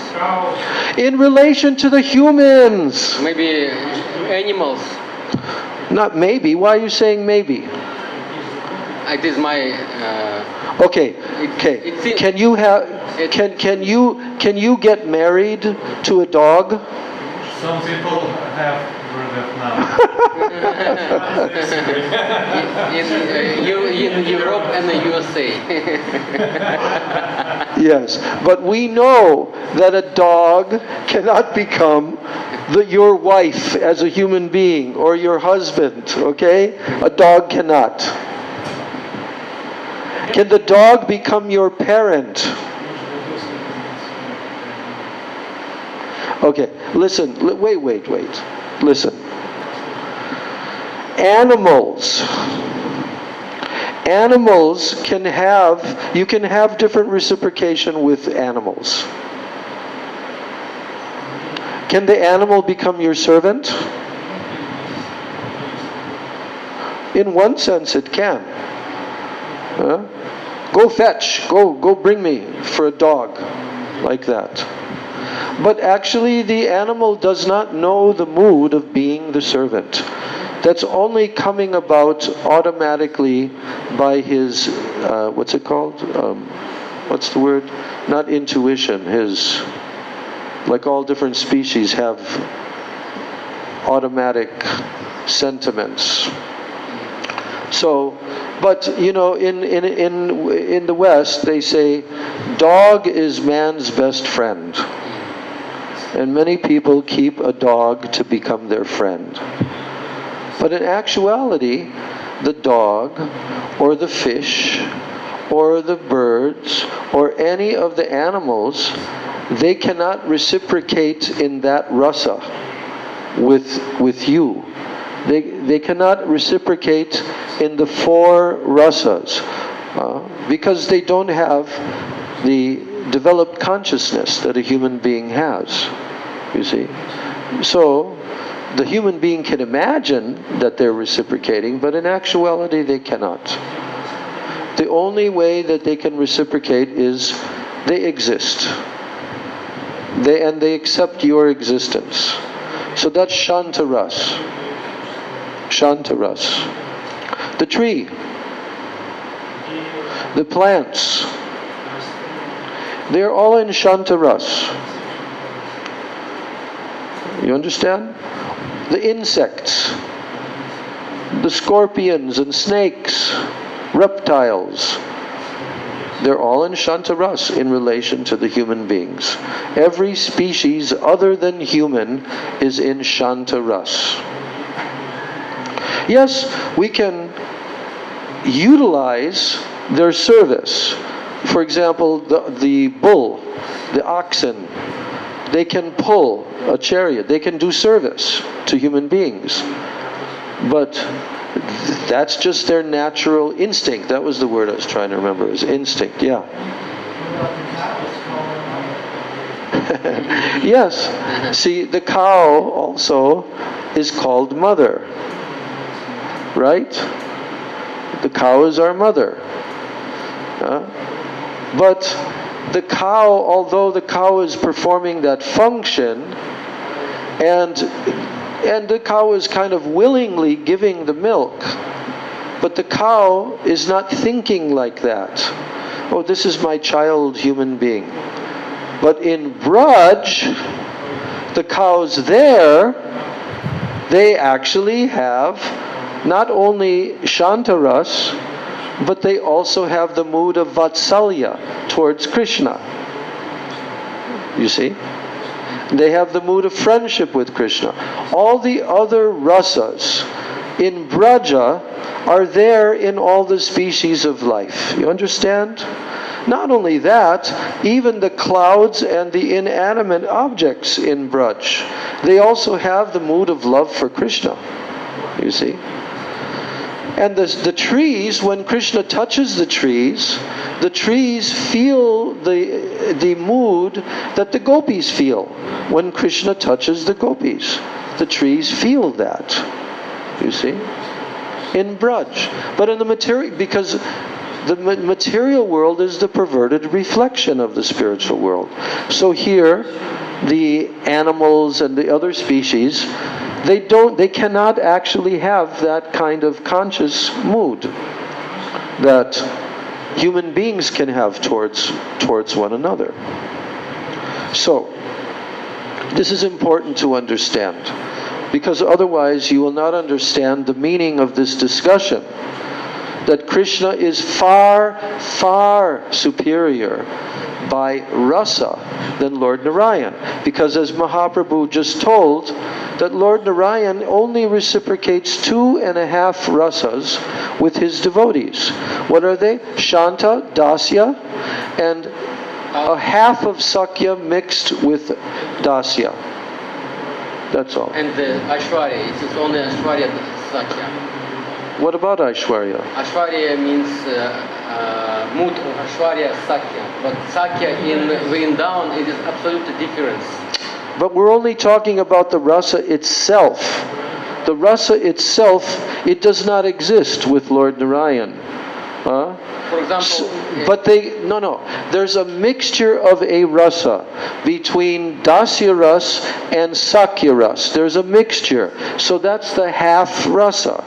In relation to the humans. maybe animals. Not maybe. Why are you saying maybe? It is my. Okay. it seems- Can you have? it- Can you get married to a dog? Some people have heard that now. in Europe and the USA. Yes, but we know that a dog cannot become your wife as a human being or your husband, okay? A dog cannot. Can the dog become your parent? Okay, listen, wait. Listen. Animals can have, you can have different reciprocation with animals. Can the animal become your servant? In one sense it can. Go fetch, go bring me for a dog, like that. But actually the animal does not know the mood of being the servant. That's only coming about automatically by his, what's it called? What's the word? Not intuition, his, like all different species have automatic sentiments. So, but you know, in the West they say, dog is man's best friend. And many people keep a dog to become their friend. But in actuality, the dog, or the fish, or the birds, or any of the animals, they cannot reciprocate in that rasa with you. They cannot reciprocate in the four rasas because they don't have the developed consciousness that a human being has, you see. So the human being can imagine that they're reciprocating, but in actuality they cannot. The only way that they can reciprocate is they exist. They accept your existence. So that's Shantaras. Shantaras. The tree, the plants, they're all in Shantaras. You understand? The insects, the scorpions and snakes, reptiles, they're all in Shantaras in relation to the human beings. Every species other than human is in Shantaras. Yes, we can utilize their service. For example, the bull, the oxen, they can pull a chariot. They can do service to human beings. But that's just their natural instinct. That was the word I was trying to remember, is instinct, yeah. Yes. See, the cow also is called mother. Right? The cow is our mother. But the cow, although the cow is performing that function, and the cow is kind of willingly giving the milk, but the cow is not thinking like that. Oh, this is my child human being. But in Braj, the cows there, they actually have not only Shantaras, but they also have the mood of Vatsalya towards Krishna. You see? They have the mood of friendship with Krishna. All the other rasas in Braja are there in all the species of life. You understand? Not only that, even the clouds and the inanimate objects in Braj, they also have the mood of love for Krishna. You see? And the trees, when Krishna touches the trees feel the mood that the gopis feel. When Krishna touches the gopis, the trees feel that. You see? In Braj. But in the material, because the material world is the perverted reflection of the spiritual world. So here, the animals and the other species, they cannot actually have that kind of conscious mood. that human beings can have towards one another. So, this is important to understand, because otherwise you will not understand the meaning of this discussion, that Krishna is far, far superior by rasa than Lord Narayan. Because as Mahaprabhu just told, that Lord Narayan only reciprocates 2.5 rasas with his devotees. What are they? Shanta, Dasya, and a half of Sakya mixed with Dasya. That's all. And Aishwarya, it is only Aishwarya Sakya. What about Aishwarya? Aishwarya means mood of Aishwarya Sakya. But Sakya in Vrindavan, it is absolutely different. But we're only talking about the rasa itself. The rasa itself, it does not exist with Lord Narayan. Huh? For example, But there's a mixture of a rasa between Dasya ras and Sakya ras. There's a mixture. So that's the half rasa.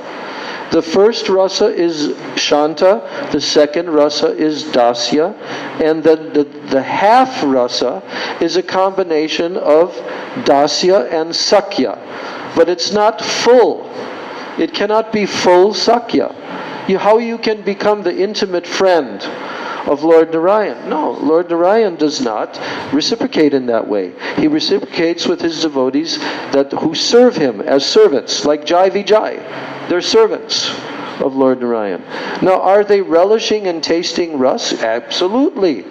The first rasa is Shanta, the second rasa is Dasya, and the half rasa is a combination of Dasya and Sakya. But it's not full. It cannot be full Sakya. How you can become the intimate friend of Lord Narayan? No, Lord Narayan does not reciprocate in that way. He reciprocates with his devotees who serve him as servants, like Jai Vijay. They're servants of Lord Narayan. Now, are they relishing and tasting ras? Absolutely.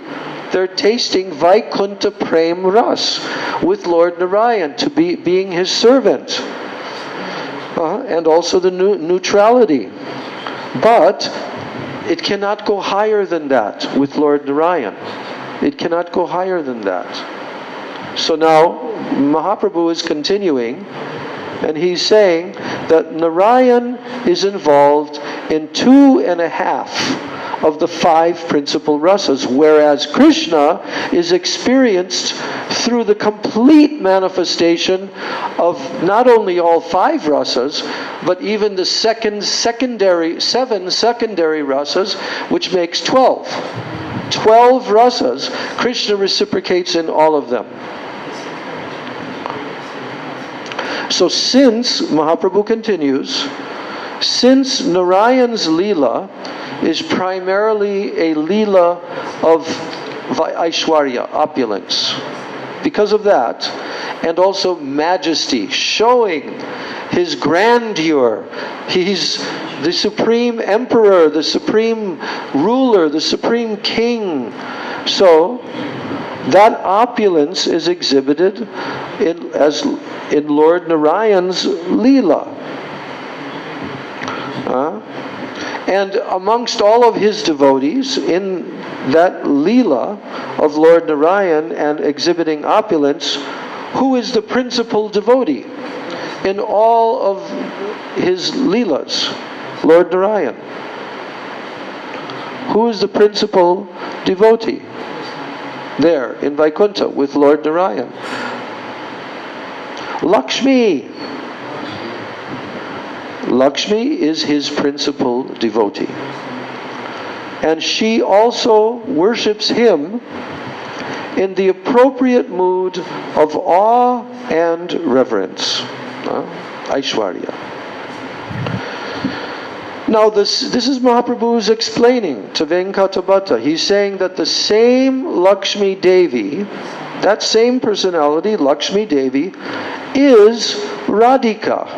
They're tasting Vaikuntha Prem Ras with Lord Narayan, to being his servant. And also the neutrality. But it cannot go higher than that with Lord Narayan. It cannot go higher than that. So now, Mahaprabhu is continuing, and he's saying that Narayan is involved in 2.5 of the 5 principal rasas, whereas Krishna is experienced through the complete manifestation of not only all 5 rasas, but even the 7 secondary rasas, which makes 12. 12 rasas, Krishna reciprocates in all of them. So since, Mahaprabhu continues, since Narayan's Leela is primarily a Leela of Aishwarya, opulence, because of that, and also majesty, showing his grandeur, he's the supreme emperor, the supreme ruler, the supreme king. So that opulence is exhibited in Lord Narayan's Leela. And amongst all of his devotees, in that Leela of Lord Narayan and exhibiting opulence, who is the principal devotee in all of his Leelas? Lord Narayan. Who is the principal devotee there in Vaikuntha with Lord Narayan? Lakshmi. Lakshmi is his principal devotee. And she also worships him in the appropriate mood of awe and reverence. Aishwarya. Now this is Mahaprabhu's explaining to Venkatabhatta. He's saying that the same Lakshmi Devi, that same personality, Lakshmi Devi, is Radhika,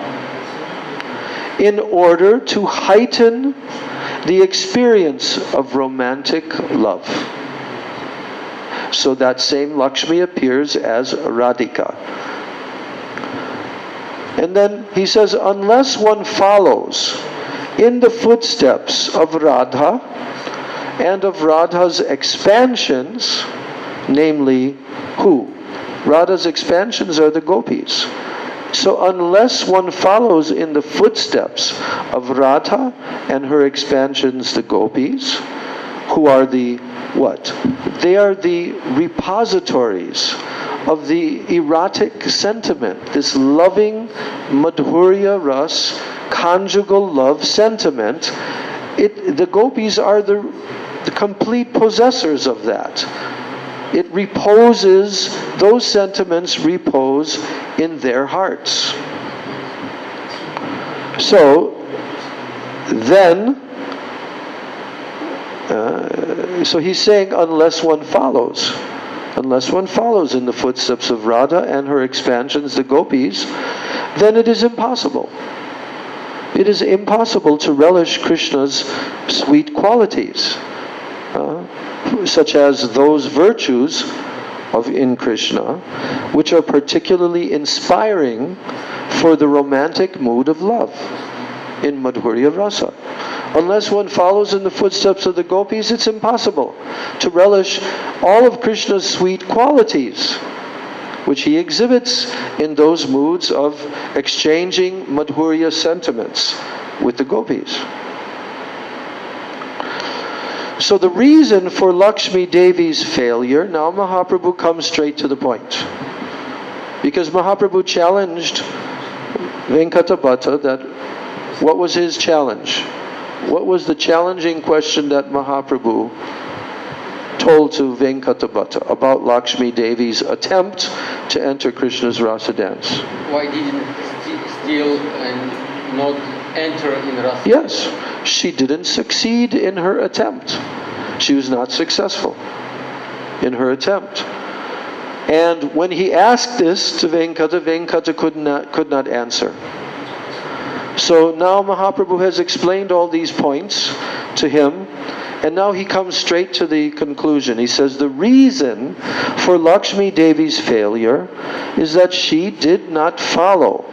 in order to heighten the experience of romantic love. So that same Lakshmi appears as Radhika. And then he says, unless one follows in the footsteps of Radha and of Radha's expansions, namely who? Radha's expansions are the gopis. So unless one follows in the footsteps of Radha and her expansions, the gopis, who are the what? They are the repositories of the erotic sentiment, this loving Madhurya Ras, conjugal love sentiment, the gopis are the complete possessors of that. It reposes, those sentiments repose in their hearts. So then, so he's saying unless one follows in the footsteps of Radha and her expansions, the gopis, then it is impossible. It is impossible to relish Krishna's sweet qualities, such as those virtues in Krishna, which are particularly inspiring for the romantic mood of love in Madhurya Rasa. Unless one follows in the footsteps of the gopis, it's impossible to relish all of Krishna's sweet qualities, which he exhibits in those moods of exchanging Madhurya sentiments with the gopis. So the reason for Lakshmi Devi's failure, now Mahaprabhu comes straight to the point. Because Mahaprabhu challenged Venkatabhatta that, what was his challenge? What was the challenging question that Mahaprabhu told to Venkatabhatta about Lakshmi Devi's attempt to enter Krishna's rasa dance? Why didn't steal and not enter in rasa? Yes, she didn't succeed in her attempt. She was not successful in her attempt. And when he asked this to Venkata, Venkata could not answer. So now Mahaprabhu has explained all these points to him, and now he comes straight to the conclusion. He says the reason for Lakshmi Devi's failure is that she did not follow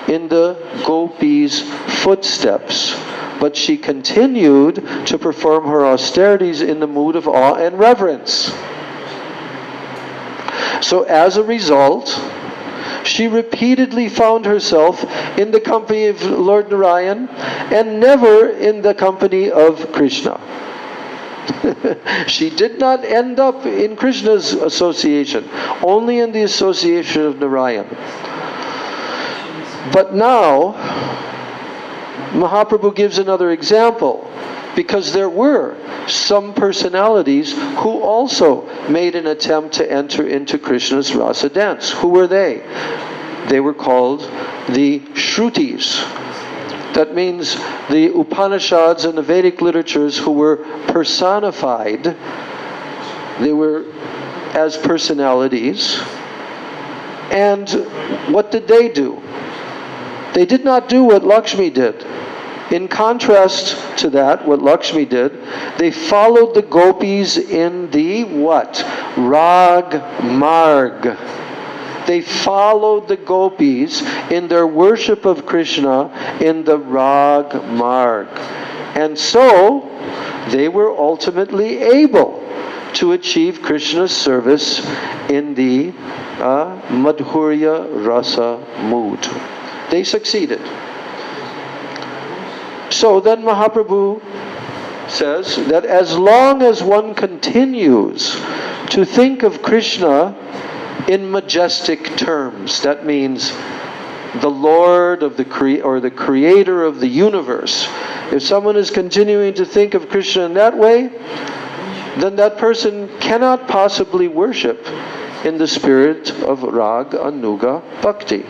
in the gopis' footsteps, but she continued to perform her austerities in the mood of awe and reverence. So as a result, she repeatedly found herself in the company of Lord Narayan and never in the company of Krishna. She did not end up in Krishna's association, only in the association of Narayan. But now, Mahaprabhu gives another example, because there were some personalities who also made an attempt to enter into Krishna's rasa dance. Who were they? They were called the Shrutis. That means the Upanishads and the Vedic literatures who were personified. They were as personalities. And what did they do? They did not do what Lakshmi did. In contrast to that, what Lakshmi did, they followed the gopis in the what? Rag Marg. They followed the gopis in their worship of Krishna in the Rag Marg. And so, they were ultimately able to achieve Krishna's service in the Madhurya Rasa mood. They succeeded. So then Mahaprabhu says that as long as one continues to think of Krishna in majestic terms, that means the Lord of the Creator of the universe. If someone is continuing to think of Krishna in that way, then that person cannot possibly worship in the spirit of Rag Anuga Bhakti.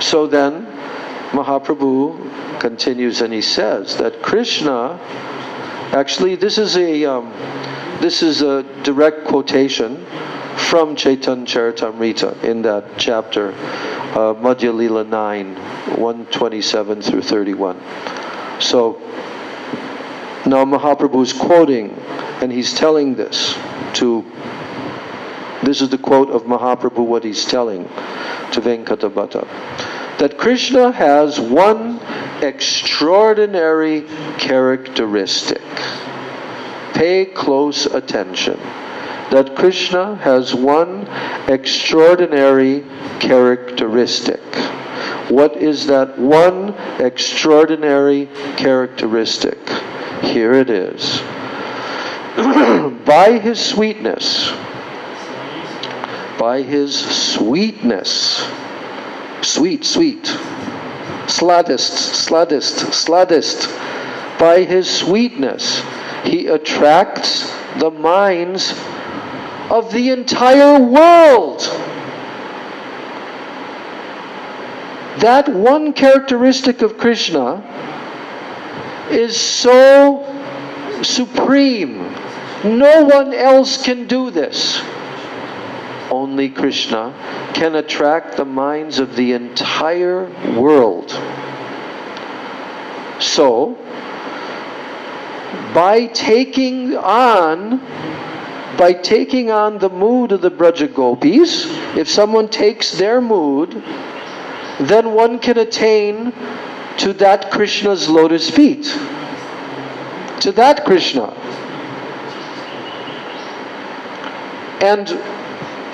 So then, Mahaprabhu continues and he says that Krishna, actually this is a direct quotation from Chaitanya Charitamrita in that chapter, Madhya Lila 9, 127 through 31. So, now Mahaprabhu is quoting, and he's telling this is the quote of Mahaprabhu, what he's telling to Venkatabhatta. That Krishna has one extraordinary characteristic. Pay close attention. That Krishna has one extraordinary characteristic. What is that one extraordinary characteristic? Here it is. By his sweetness, Sweet, sweet. Sladist, sladist, sladist. By his sweetness, he attracts the minds of the entire world. That one characteristic of Krishna is so supreme. No one else can do this. Only Krishna can attract the minds of the entire world. So, by taking on the mood of the Braja Gopis, if someone takes their mood, then one can attain to that Krishna's lotus feet. To that Krishna. And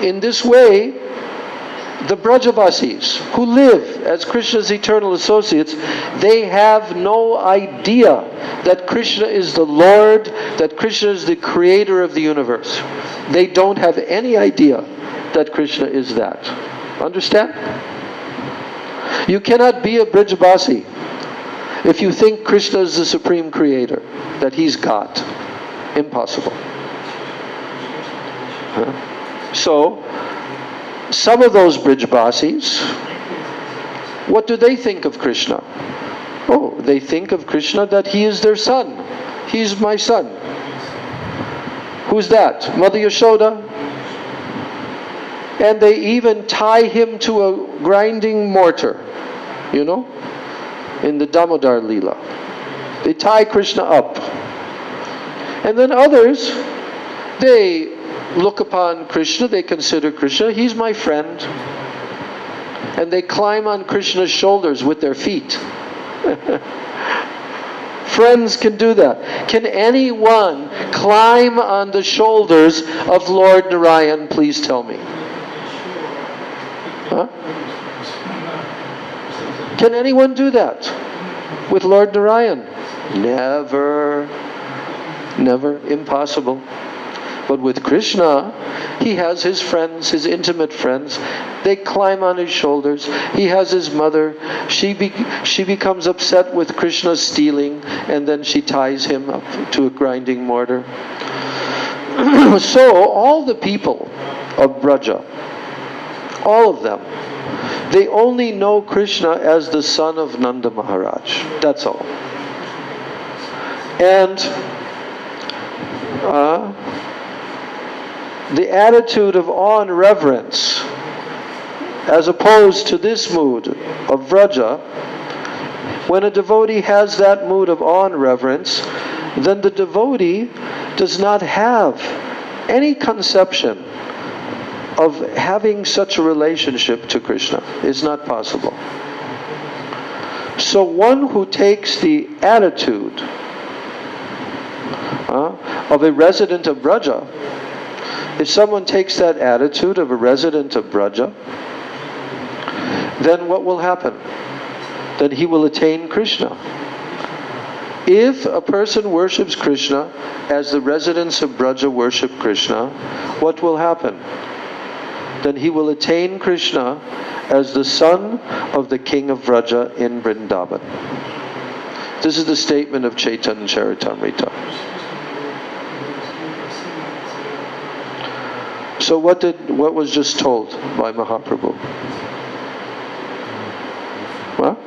in this way, the Brajavasis, who live as Krishna's eternal associates, they have no idea that Krishna is the Lord, that Krishna is the creator of the universe. They don't have any idea that Krishna is that. Understand? You cannot be a Brajavasi if you think Krishna is the supreme creator, that he's God. Impossible. So, some of those Brajavasis, what do they think of Krishna? Oh, they think of Krishna that he is their son. He's my son. Who's that? Mother Yashoda? And they even tie him to a grinding mortar, you know, in the Damodar Leela. They tie Krishna up. And then others, they look upon Krishna, they consider Krishna, he's my friend. And they climb on Krishna's shoulders with their feet. Friends can do that. Can anyone climb on the shoulders of Lord Narayan? Please tell me. Huh? Can anyone do that with Lord Narayan? Never. Never. Impossible. But with Krishna, he has his friends, his intimate friends. They climb on his shoulders. He has his mother. She becomes upset with Krishna stealing, and then she ties him up to a grinding mortar. So all the people of Braja, all of them, they only know Krishna as the son of Nanda Maharaj. That's all. And the attitude of awe and reverence, as opposed to this mood of Vraja, when a devotee has that mood of awe and reverence, then the devotee does not have any conception of having such a relationship to Krishna. It's not possible. So one who takes the attitude of a resident of Braja, if someone takes that attitude of a resident of Braja, then what will happen? Then he will attain Krishna. If a person worships Krishna as the residents of Braja worship Krishna, what will happen? Then he will attain Krishna as the son of the king of Vraja in Vrindavan. This is the statement of Chaitanya Charitamrita. So what was just told by Mahaprabhu? What?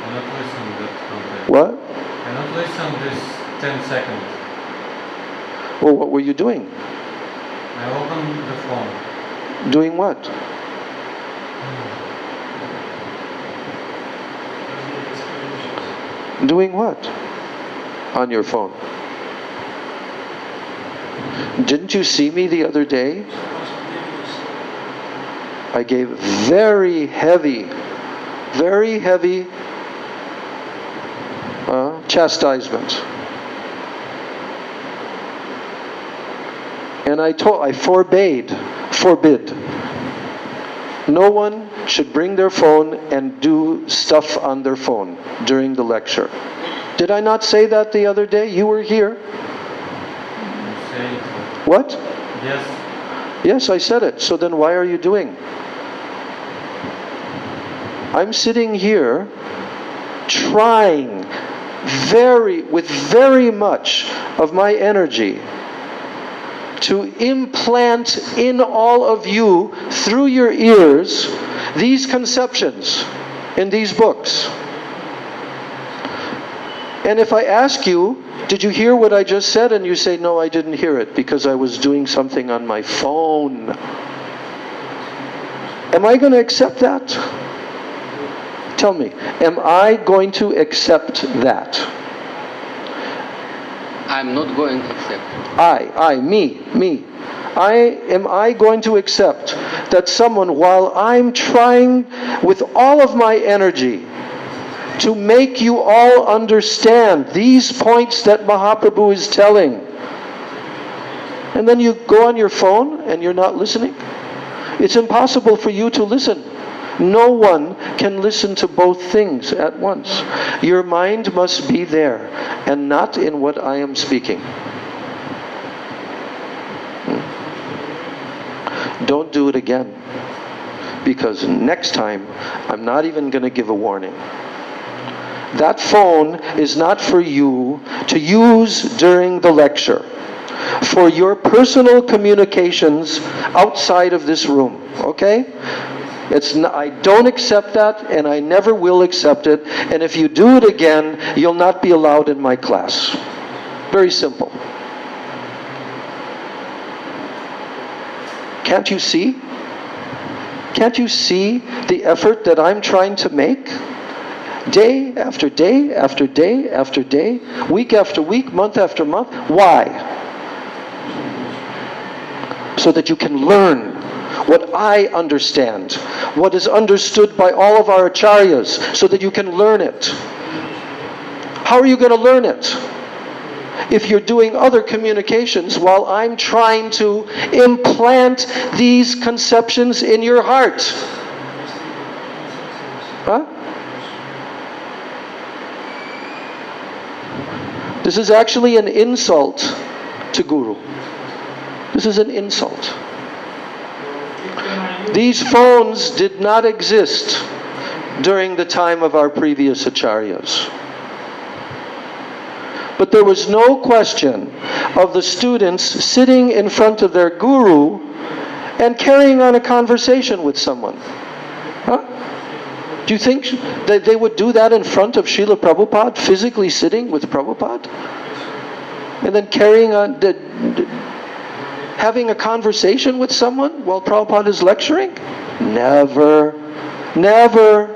Cannot listen that content. What? Cannot listen this 10 seconds. Well, what were you doing? I opened the phone. Doing what? Doing what? On your phone. Didn't you see me the other day? I gave very heavy chastisement. And I forbid. No one should bring their phone and do stuff on their phone during the lecture. Did I not say that the other day? You were here. You say it. What? Yes. Yes, I said it. So then why are you doing? I'm sitting here trying with very much of my energy to implant in all of you through your ears these conceptions in these books. And if I ask you, did you hear what I just said? And you say, no, I didn't hear it because I was doing something on my phone. Am I going to accept that? Tell me, am I going to accept that? I'm not going to accept. Me. Am I going to accept that someone, while I'm trying with all of my energy to make you all understand these points that Mahaprabhu is telling, and then you go on your phone and you're not listening? It's impossible for you to listen. No one can listen to both things at once. Your mind must be there and not in what I am speaking. Don't do it again, because next time I'm not even going to give a warning. That phone is not for you to use during the lecture, for your personal communications outside of this room, okay? I don't accept that, and I never will accept it, and if you do it again, you'll not be allowed in my class. Very simple. Can't you see? Can't you see the effort that I'm trying to make? Day after day after day after day, week after week, month after month. Why? So that you can learn what I understand, what is understood by all of our acharyas, so that you can learn it. How are you going to learn it? If you're doing other communications while I'm trying to implant these conceptions in your heart. Huh? This is actually an insult to Guru. This is an insult. These phones did not exist during the time of our previous acharyas. But there was no question of the students sitting in front of their guru and carrying on a conversation with someone. Huh? Do you think that they would do that in front of Srila Prabhupada, physically sitting with Prabhupada? And then carrying on, having a conversation with someone while Prabhupada is lecturing? Never. Never.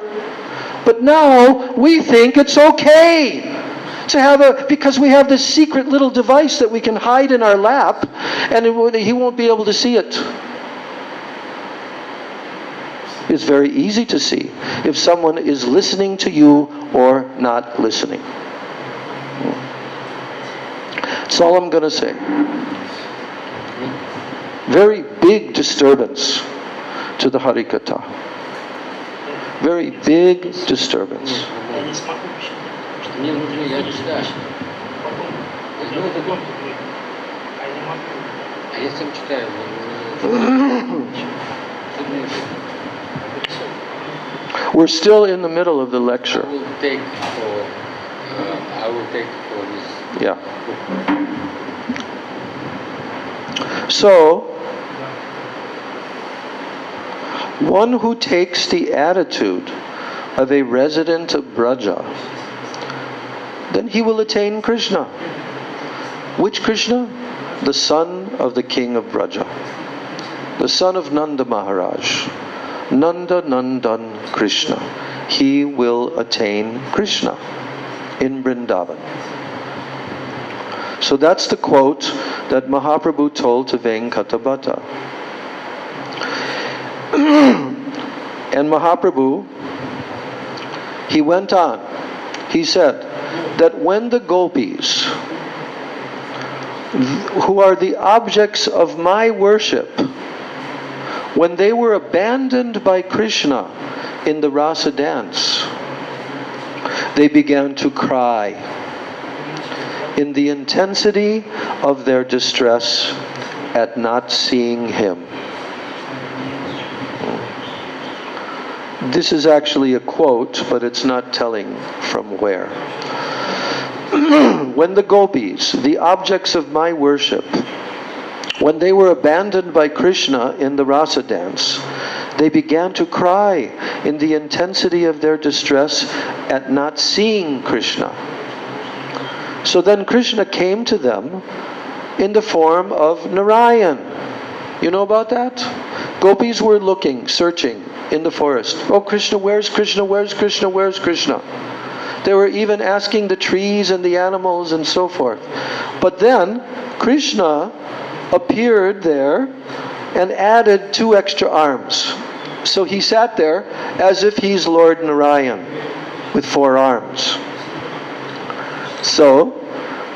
But now we think it's okay to have because we have this secret little device that we can hide in our lap, and he won't be able to see it. It's very easy to see if someone is listening to you or not listening. That's all I'm going to say. Very big disturbance to the Harikatha. Very big disturbance. Не внутри, я читаю. А я сам читаю. We're still in the middle of the lecture. I will take for this. Yeah. So, one who takes the attitude of a resident of Braja, then he will attain Krishna. Which Krishna? The son of the king of Braja. The son of Nanda Maharaj. Nanda Nandan Krishna. He will attain Krishna in Vrindavan. So that's the quote that Mahaprabhu told to Venkatabhata. And Mahaprabhu, he went on. He said that when the gopis, who are the objects of my worship, when they were abandoned by Krishna in the rasa dance, they began to cry in the intensity of their distress at not seeing him. This is actually a quote, but it's not telling from where. When the gopis, the objects of my worship, when they were abandoned by Krishna in the rasa dance, they began to cry in the intensity of their distress at not seeing Krishna. So then Krishna came to them in the form of Narayan. You know about that? Gopis were looking, searching in the forest. Oh, Krishna, where's Krishna? Where's Krishna? Where's Krishna? They were even asking the trees and the animals and so forth. But then Krishna appeared there and added 2 extra arms. So he sat there as if he's Lord Narayan with 4 arms. So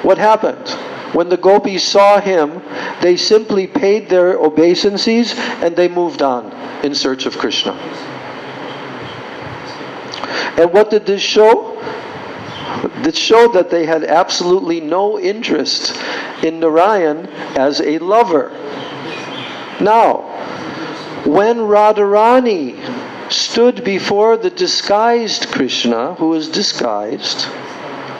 what happened? When the gopis saw him, they simply paid their obeisances and they moved on in search of Krishna. And what did this show? This showed that they had absolutely no interest in Narayan as a lover. Now, when Radharani stood before the disguised Krishna, who was disguised,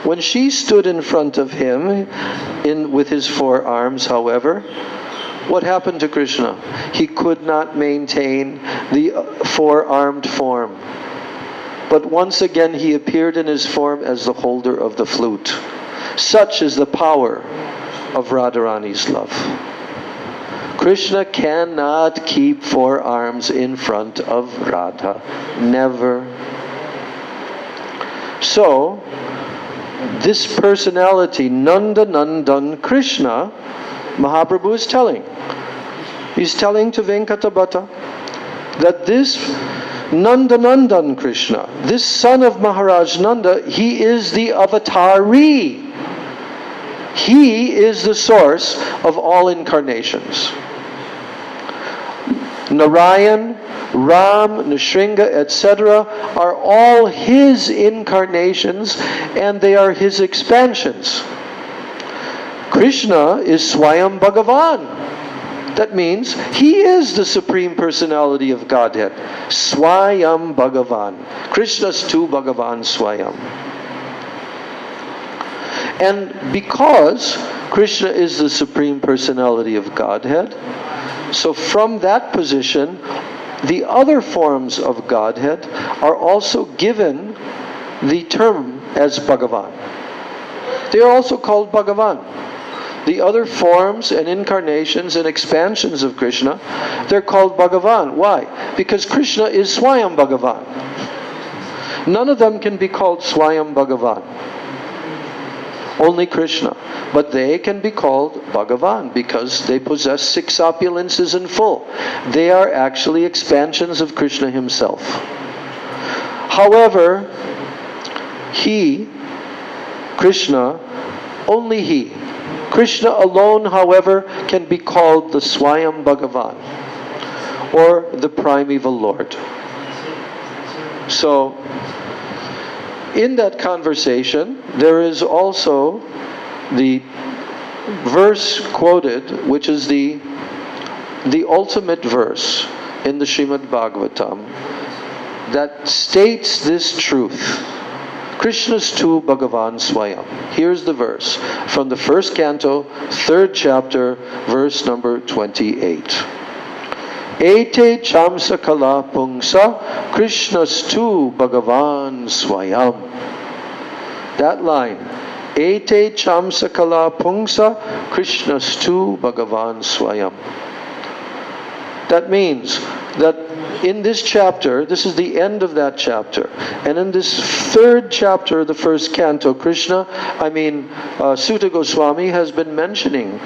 when she stood in front of him with his 4 arms, however, what happened to Krishna? He could not maintain the 4-armed form. But once again he appeared in his form as the holder of the flute. Such is the power of Radharani's love. Krishna cannot keep 4 arms in front of Radha. Never. So, this personality, Nanda Nandan Krishna, Mahaprabhu is telling. He's telling to Venkatabhata that this Nanda Nandan Krishna, this son of Maharaj Nanda, he is the avatari. He is the source of all incarnations. Narayan, Ram, Nrsimha, etc. are all his incarnations and they are his expansions. Krishna is Swayam Bhagavan. That means he is the Supreme Personality of Godhead. Swayam Bhagavan. Krishna's tu Bhagavan Swayam. And because Krishna is the Supreme Personality of Godhead, so from that position, the other forms of Godhead are also given the term as Bhagavan. They are also called Bhagavan. The other forms and incarnations and expansions of Krishna, they're called Bhagavan. Why? Because Krishna is Swayam Bhagavan. None of them can be called Swayam Bhagavan. Only Krishna. But they can be called Bhagavan because they possess 6 opulences in full. They are actually expansions of Krishna himself. However, he, Krishna, only he, Krishna alone, however, can be called the Swayam Bhagavan, or the primeval Lord. So, in that conversation, there is also the verse quoted, which is the ultimate verse in the Srimad Bhagavatam, that states this truth. Krishna's tu Bhagavan Swayam. Here's the verse from the 1st canto, 3rd chapter, verse number 28. Ete chamsa kala pungsa Krishna's tu Bhagavan Swayam. That line. Ete chamsa kala pungsa Krishna's tu Bhagavan Swayam. That means that in this chapter, this is the end of that chapter, and in this 3rd chapter of the 1st canto, Sutta Goswami has been mentioning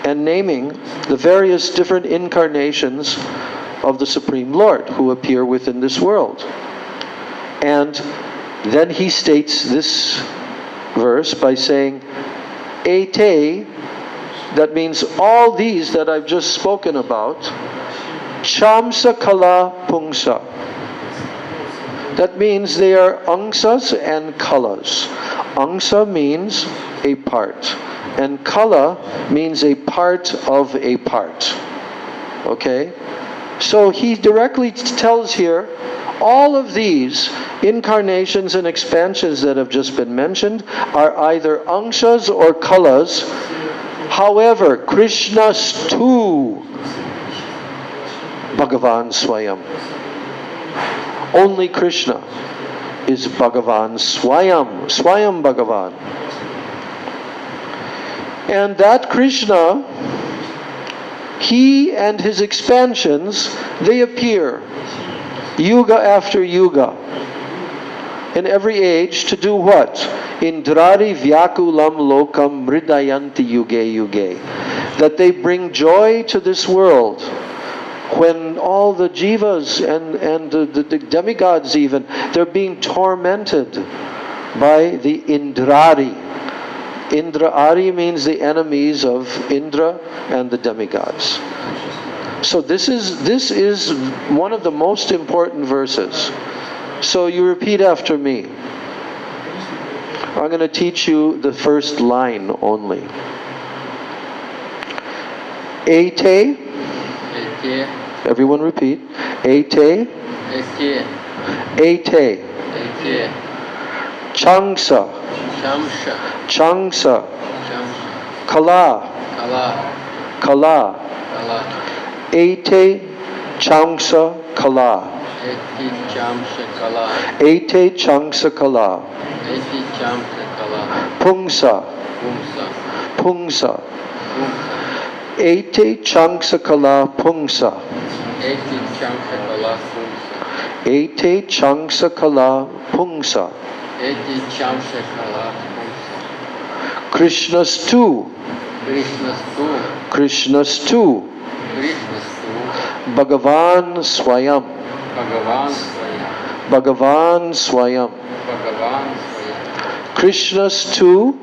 and naming the various different incarnations of the Supreme Lord who appear within this world. And then he states this verse by saying, Ete, that means all these that I've just spoken about, Chamsa Kala Pungsa. That means they are angsas and kalas. Angsa means a part, and kala means a part of a part. Okay? So he directly tells here, All of these incarnations and expansions that have just been mentioned are either angshas or kalas. However, Krishna's too Bhagavan Swayam. Only Krishna is Bhagavan Swayam, Swayam Bhagavan. And that Krishna, he and his expansions, they appear yuga after yuga in every age to do what? Indrari vyakulam lokam mridayanti yuge yuge. That they bring joy to this world when all the jivas and the demigods even, they're being tormented by the Indrari. Indrari means the enemies of Indra and the demigods. So this is one of the most important verses. So you repeat after me. I'm going to teach you the first line only. Ete. Ete. Everyone repeat. Ete. Ete. Ete. Ete. Changsa. Chamsha. Changsa. Chamsha. Kala. Kala. Kala. Kala. Ete Changsa Kala. Eti Chamsha Kala. Ete Changsa Kala. Eti Chamsha Kala. Pungsa. Pumsa. Pungsa. Pumsa. Ete Changsa Kala Pungsa. Eti Chamsha Kala Pumsa. Ete Changsa Kala Pungsa. Eti Chamsha Kala Pumsa. Krishna's too. Krishna's too. Krishna's too. Krishna's too. Bhagavan Swayam. Bhagavan Swayam. Bhagavan Swayam. Bhagavan Swayam. Krishna's too.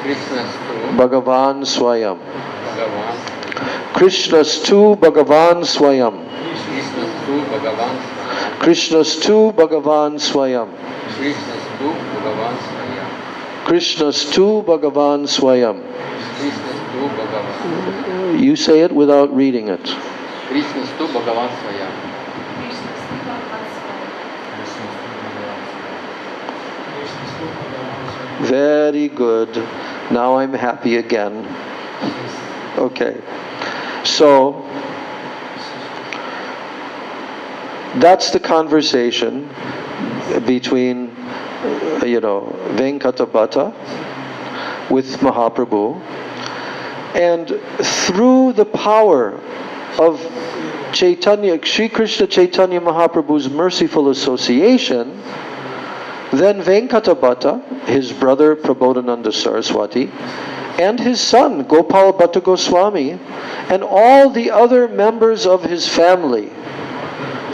Krishna's too. Bhagavan Swayam. Bhagavan Swayam. Krishna's too Bhagavan Swayam. Krishna's too. Bhagavan Swayam. Krishna's too Bhagavan Swayam. Krishna's too. Bhagavan Swayam. Krishna's too Bhagavan Swayam. Krishna's too. Bhagavan. You say it without reading it. Krishna's too. Bhagavan Swayam. Very good. Now I'm happy again. Okay. So, that's the conversation between, Venkatabhata with Mahaprabhu. And through the power of Chaitanya, Sri Krishna Chaitanya Mahaprabhu's merciful association, then Venkatabhata, his brother Prabodhananda Saraswati, and his son Gopal Bhatta Goswami, and all the other members of his family,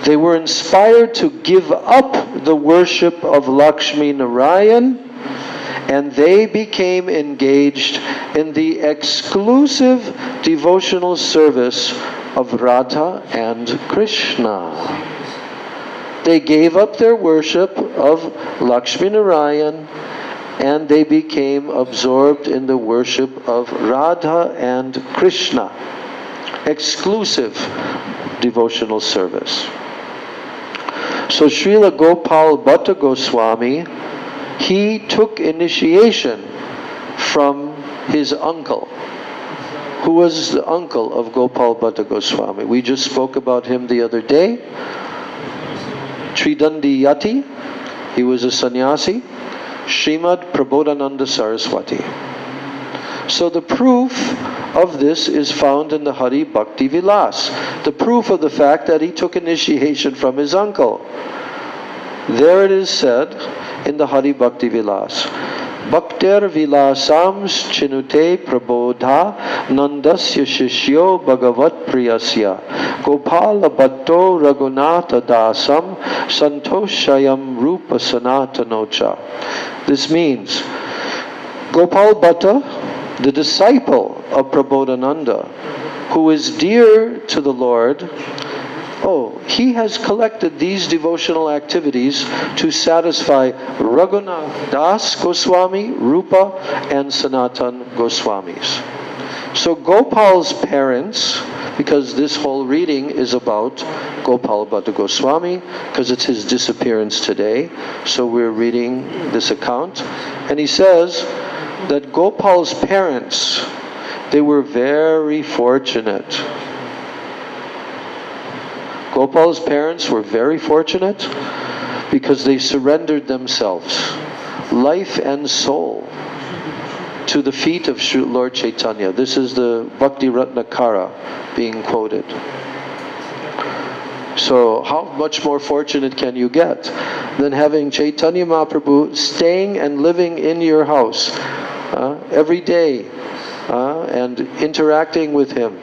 they were inspired to give up the worship of Lakshmi Narayan, and they became engaged in the exclusive devotional service of Radha and Krishna. They gave up their worship of Lakshmi Narayan and they became absorbed in the worship of Radha and Krishna. Exclusive devotional service. So Srila Gopal Bhatta Goswami, he took initiation from his uncle, who was the uncle of Gopal Bhatta Goswami. We just spoke about him the other day. Tridandi Yati, he was a sannyasi. Srimad Prabodhananda Saraswati. So the proof of this is found in the Hari Bhakti Vilas. The proof of the fact that he took initiation from his uncle. There it is said in the Hari Bhakti Vilas. Bhakter Vilasams Chinute Prabodha Nandasya Shishyo Bhagavat Priyasya Gopala Bhatto Raghunatha Dasam Santoshayam Rupa Sanatanocha. This means Gopal Bhatta, the disciple of Prabodhananda, who is dear to the Lord, he has collected these devotional activities to satisfy Raghunath Das Goswami, Rupa, and Sanatan Goswamis. So Gopal's parents, because this whole reading is about Gopal Bhatta Goswami, because it's his disappearance today. So we're reading this account. And he says that Gopal's parents, they were very fortunate. Gopal's parents were very fortunate because they surrendered themselves, life and soul, to the feet of Lord Chaitanya. This is the Bhakti Ratnakara being quoted. So how much more fortunate can you get than having Chaitanya Mahaprabhu staying and living in your house every day and interacting with him?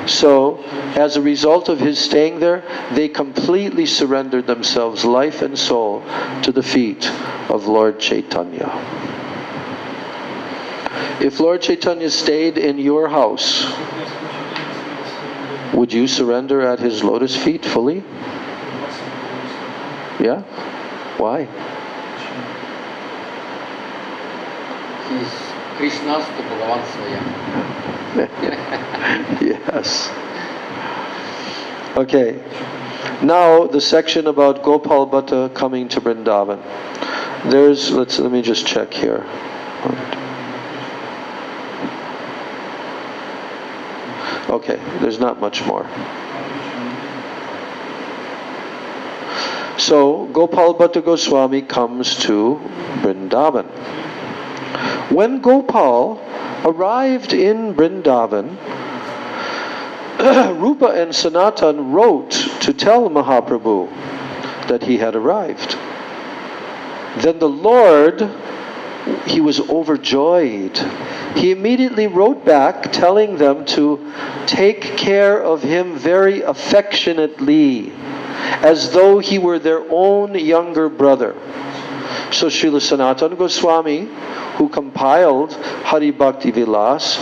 So, as a result of his staying there, they completely surrendered themselves, life and soul, to the feet of Lord Chaitanya. If Lord Chaitanya stayed in your house, would you surrender at his lotus feet fully? Yeah? Why? He's Krishna's to Bhagavan Swayam. Yes. Okay. Now the section about Gopal Bhatta coming to Vrindavan. Let me just check here. Okay, there's not much more. So Gopal Bhatta Goswami comes to Vrindavan. When Gopal arrived in Vrindavan, Rupa and Sanatan wrote to tell Mahaprabhu that he had arrived. Then the Lord, he was overjoyed. He immediately wrote back telling them to take care of him very affectionately, as though he were their own younger brother. So Srila Sanatana Goswami, who compiled Hari Bhakti Vilas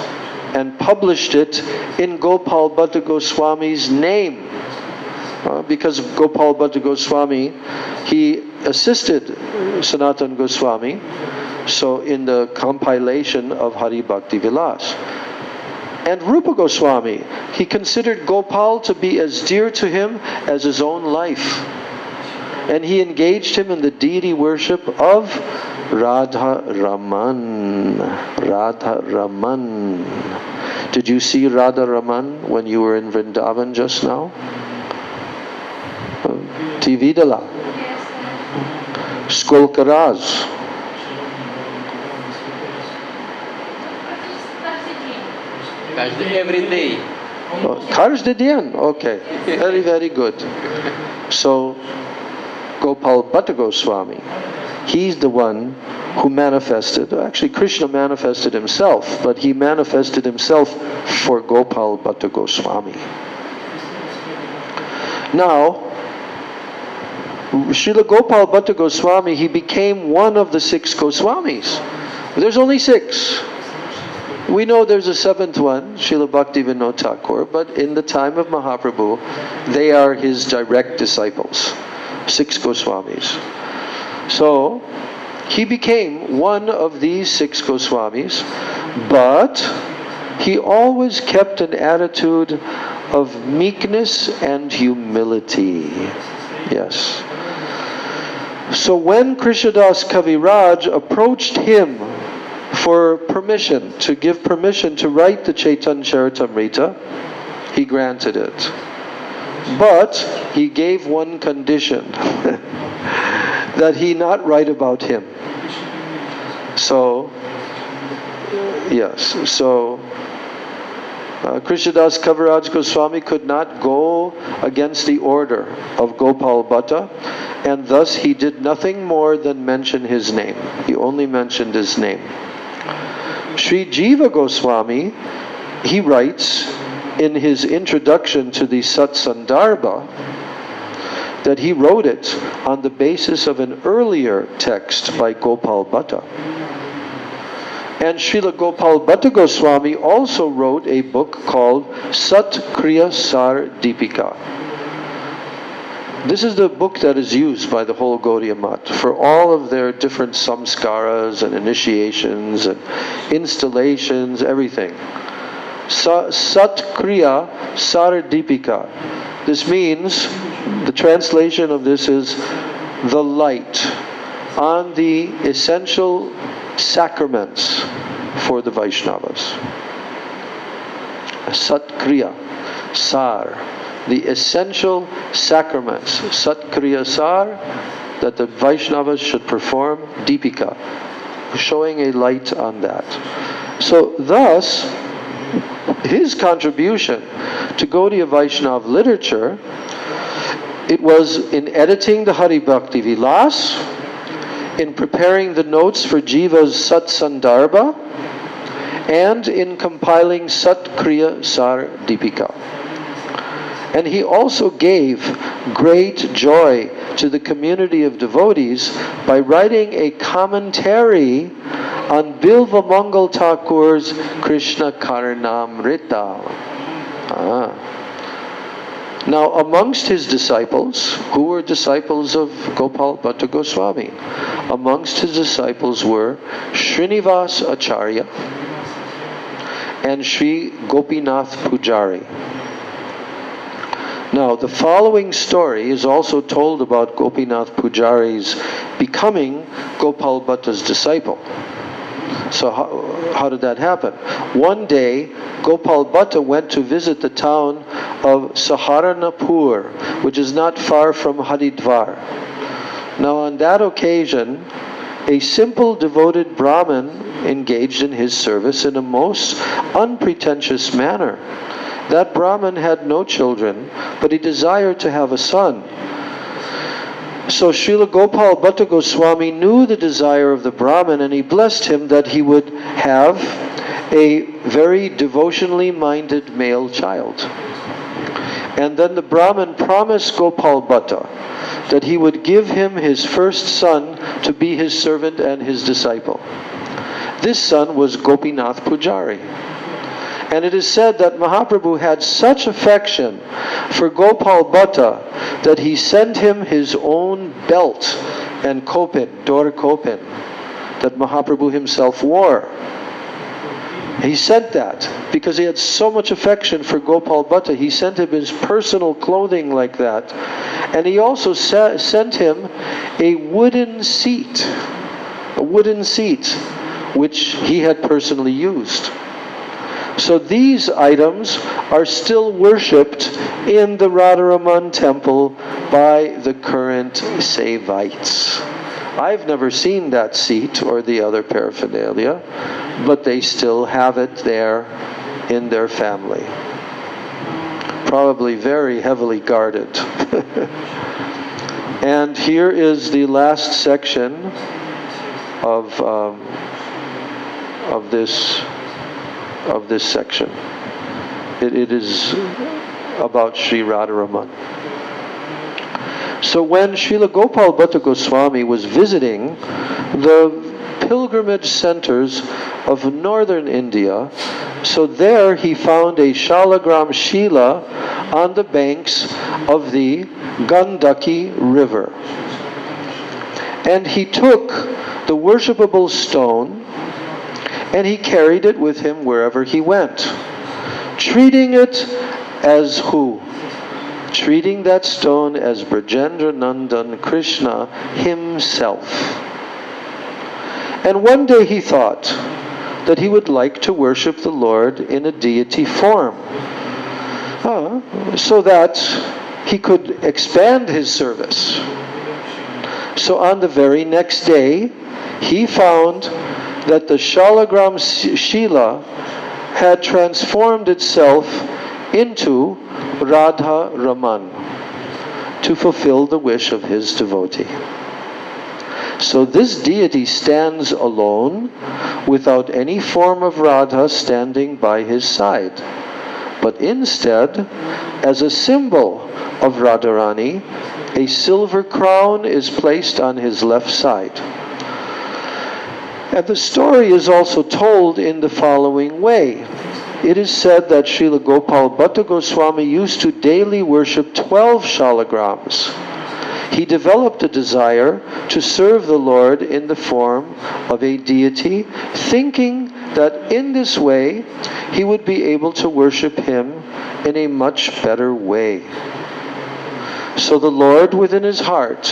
and published it in Gopal Bhatta Goswami's name, because Gopal Bhatta Goswami, he assisted Sanatana Goswami, so in the compilation of Hari Bhakti Vilas. And Rupa Goswami, he considered Gopal to be as dear to him as his own life. And he engaged him in the deity worship of Radha Raman. Radha Raman. Did you see Radha Raman when you were in Vrindavan just now? Tividala. Skolkaraz. Every day. Каждый день. Okay. Very, very good. So, Gopal Bhatta Goswami, he's the one who manifested, actually Krishna manifested himself, but he manifested himself for Gopal Bhatta Goswami. Now, Srila Gopal Bhatta Goswami, he became one of the 6 Goswamis. There's only 6. We know there's a 7th one, Srila Bhaktivinoda Thakur, but in the time of Mahaprabhu, they are his direct disciples. 6 Goswamis. So, he became one of these 6 Goswamis, but he always kept an attitude of meekness and humility. Yes. So when Krishnadas Kaviraj approached him for permission, to give permission to write the Chaitanya Charitamrita, he granted it. But he gave one condition, that he not write about him. So, yes, so Krishnadas Kaviraj Goswami could not go against the order of Gopal Bhatta, and thus he did nothing more than mention his name. He only mentioned his name. Sri Jiva Goswami, he writes in his introduction to the Satsandarbha that he wrote it on the basis of an earlier text by Gopal Bhatta. And Srila Gopal Bhatta Goswami also wrote a book called Sat Kriya Sar Deepika. This is the book that is used by the whole Gaudiya Math for all of their different samskaras and initiations and installations, everything. Sat Kriya Sardipika. This means, the translation of this is the light on the essential sacraments for the Vaishnavas. Sat Kriya Sar, the essential sacraments. Sat Kriya Sar, that the Vaishnavas should perform. Deepika, showing a light on that. So thus, his contribution to Gaudiya Vaishnav literature, it was in editing the Hari Bhakti Vilas, in preparing the notes for Jiva's Sat Sandarbha, and in compiling Sat Kriya Sar Deepika. And he also gave great joy to the community of devotees by writing a commentary on Bilva Mangal Thakur's Krishna Karnamrita. Now, amongst his disciples, who were disciples of Gopal Bhatta Goswami, amongst his disciples were Srinivas Acharya and Sri Gopinath Pujari. Now, the following story is also told about Gopinath Pujari's becoming Gopal Bhatta's disciple. So how did that happen? One day, Gopal Bhatta went to visit the town of Saharanapur, which is not far from Haridwar. Now, on that occasion, a simple devoted Brahmin engaged in his service in a most unpretentious manner. That Brahmin had no children, but he desired to have a son. So Srila Gopal Bhatta Goswami knew the desire of the Brahmin, and he blessed him that he would have a very devotionally minded male child. And then the Brahmin promised Gopal Bhatta that he would give him his first son to be his servant and his disciple. This son was Gopinath Pujari. And it is said that Mahaprabhu had such affection for Gopal Bhatta that he sent him his own belt and kopin, Dor kopin, that Mahaprabhu himself wore. He sent that because he had so much affection for Gopal Bhatta. He sent him his personal clothing like that. And he also sent him a wooden seat, which he had personally used. So these items are still worshipped in the Radharaman temple by the current Sevites. I've never seen that seat or the other paraphernalia, but they still have it there in their family. Probably very heavily guarded. And here is the last section of this section. It is about Sri Radharaman. So when Srila Gopal Bhatta Goswami was visiting the pilgrimage centers of northern India, so there he found a Shalagram Shila on the banks of the Gandaki River. And he took the worshipable stone and he carried it with him wherever he went, treating it as who? Treating that stone as Brajendra Nandan Krishna himself. And one day he thought that he would like to worship the Lord in a deity form, so that he could expand his service. So on the very next day, he found that the Shalagram Shila had transformed itself into Radha Raman to fulfill the wish of his devotee. So this deity stands alone without any form of Radha standing by his side, but instead, as a symbol of Radharani, a silver crown is placed on his left side. And the story is also told in the following way. It is said that Srila Gopal Bhatta Goswami used to daily worship 12 shalagrams. He developed a desire to serve the Lord in the form of a deity, thinking that in this way he would be able to worship him in a much better way. So the Lord within his heart,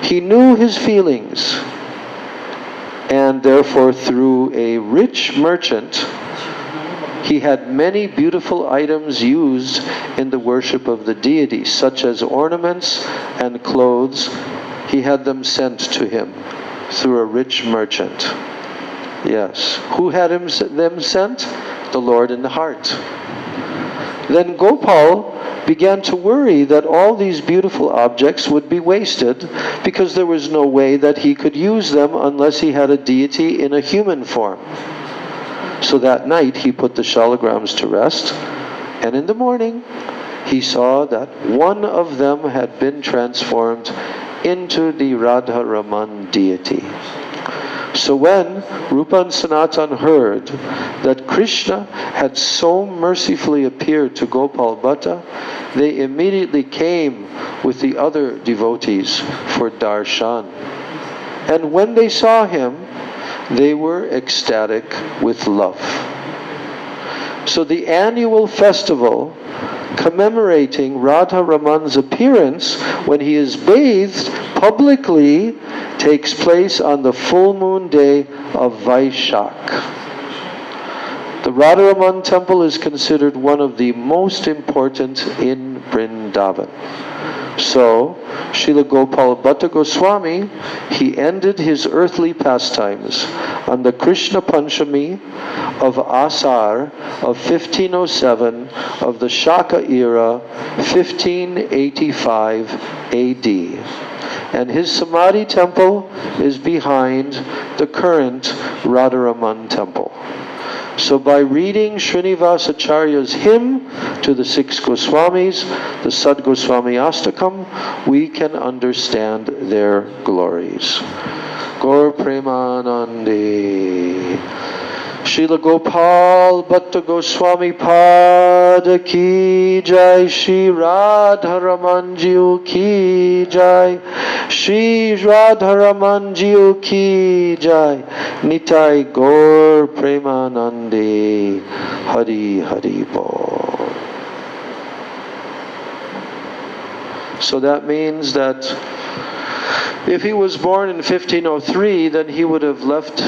he knew his feelings, and therefore through a rich merchant, he had many beautiful items used in the worship of the deity, such as ornaments and clothes. He had them sent to him through a rich merchant. Yes. Who had them sent? The Lord in the heart. Then Gopal began to worry that all these beautiful objects would be wasted because there was no way that he could use them unless he had a deity in a human form. So that night he put the shalagrams to rest, and in the morning he saw that one of them had been transformed into the Radha Raman deity. So when Rupa and Sanatan heard that Krishna had so mercifully appeared to Gopal Bhatta, they immediately came with the other devotees for darshan. And when they saw him, they were ecstatic with love. So the annual festival commemorating Radha Raman's appearance when he is bathed publicly takes place on the full moon day of Vaishak. The Radha Raman temple is considered one of the most important in Vrindavan. So, Srila Gopal Bhatta Goswami, he ended his earthly pastimes on the Krishna Panchami of Asar of 1507 of the Shaka era, 1585 AD. And his Samadhi temple is behind the current Radharaman temple. So by reading Srinivasacharya's hymn to the six Goswamis, the Sad Goswami Astakam, we can understand their glories. Gaur Premanande. Srila Gopal Bhatta Goswami Pada Ki Jai, Shri Radharaman Jiu Ki Jai, Shri Radharaman Jiu Ki Jai, Nitai Gaur Premanande, Hari Hari Bol. So that means that if he was born in 1503, then he would have left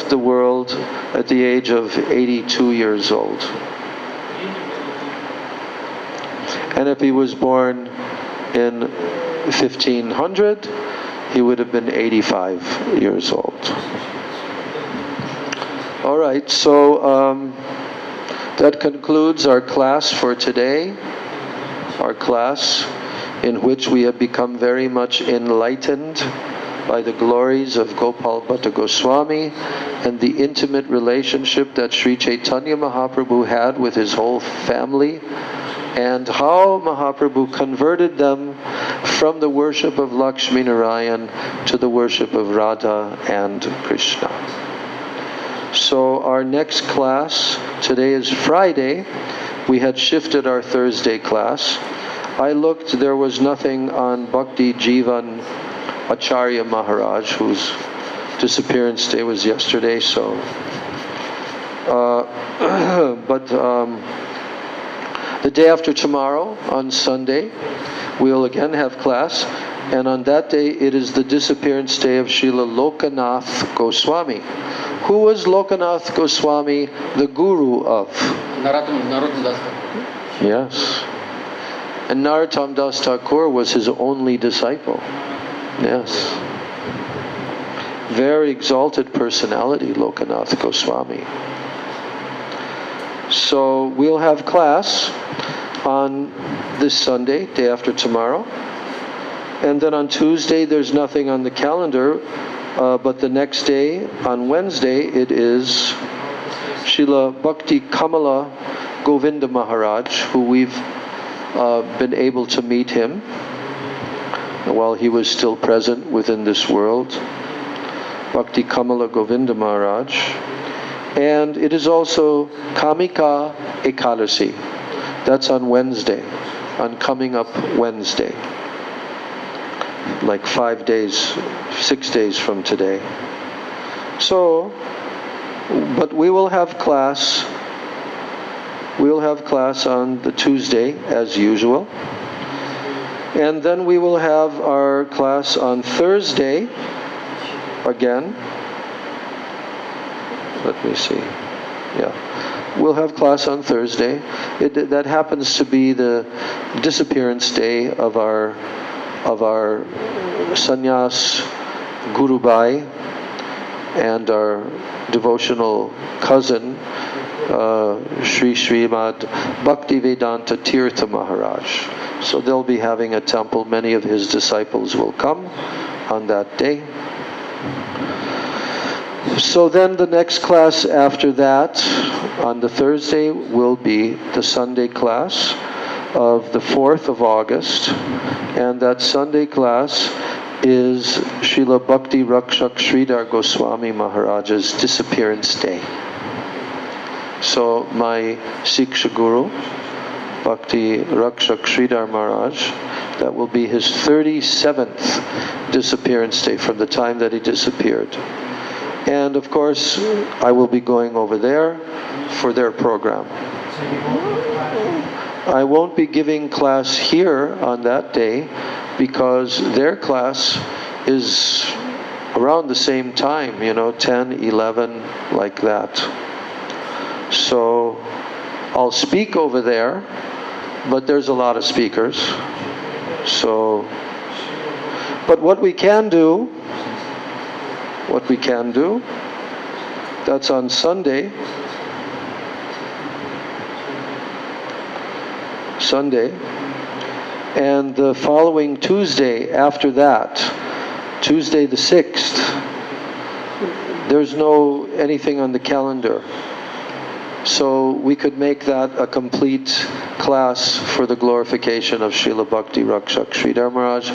the world at the age of 82 years old. And if he was born in 1500, he would have been 85 years old. All right, so that concludes our class for today. Our class in which we have become very much enlightened by the glories of Gopal Bhatta Goswami and the intimate relationship that Sri Chaitanya Mahaprabhu had with his whole family, and how Mahaprabhu converted them from the worship of Lakshmi Narayan to the worship of Radha and Krishna. So our next class, today is Friday. We had shifted our Thursday class. I looked, there was nothing on Bhakti Jivan Acharya Maharaj, whose disappearance day was yesterday, so. But the day after tomorrow, on Sunday, we'll again have class, and on that day it is the disappearance day of Srila Lokanath Goswami. Who was Lokanath Goswami the guru of? Narottam Das. Yes. And Narottam Das Thakur was his only disciple. Yes. Very exalted personality, Lokanath Goswami. So we'll have class on this Sunday, day after tomorrow. And then on Tuesday, there's nothing on the calendar, but the next day, on Wednesday, it is Srila Bhakti Kamala Govinda Maharaj, who we've been able to meet him while he was still present within this world. Bhakti Kamala Govinda Maharaj. And it is also Kamika Ekadasi. That's on Wednesday, on coming up Wednesday. Like 6 days from today. So, But we will have class. We'll have class on the Tuesday as usual. And then we will have our class on Thursday again. Let me see. Yeah. We'll have class on Thursday. That happens to be the disappearance day of our sannyas Gurubai and our devotional cousin Sri Srimad Bhaktivedanta Tirtha Maharaj. So they'll be having a temple. Many of his disciples will come on that day. So then the next class after that, on the Thursday, will be the Sunday class of the 4th of August. And that Sunday class is Srila Bhakti Rakshak Sridhar Goswami Maharaj's disappearance day. So my Siksha Guru, Bhakti Rakshak Sridhar Maharaj, that will be his 37th disappearance day from the time that he disappeared. And of course, I will be going over there for their program. I won't be giving class here on that day because their class is around the same time, 10, 11, like that. So I'll speak over there, but there's a lot of speakers. So, but what we can do, that's on Sunday, and the following Tuesday after that, Tuesday the 6th, there's no anything on the calendar. So we could make that a complete class for the glorification of Srila Bhakti Rakshak Sridhar Maharaj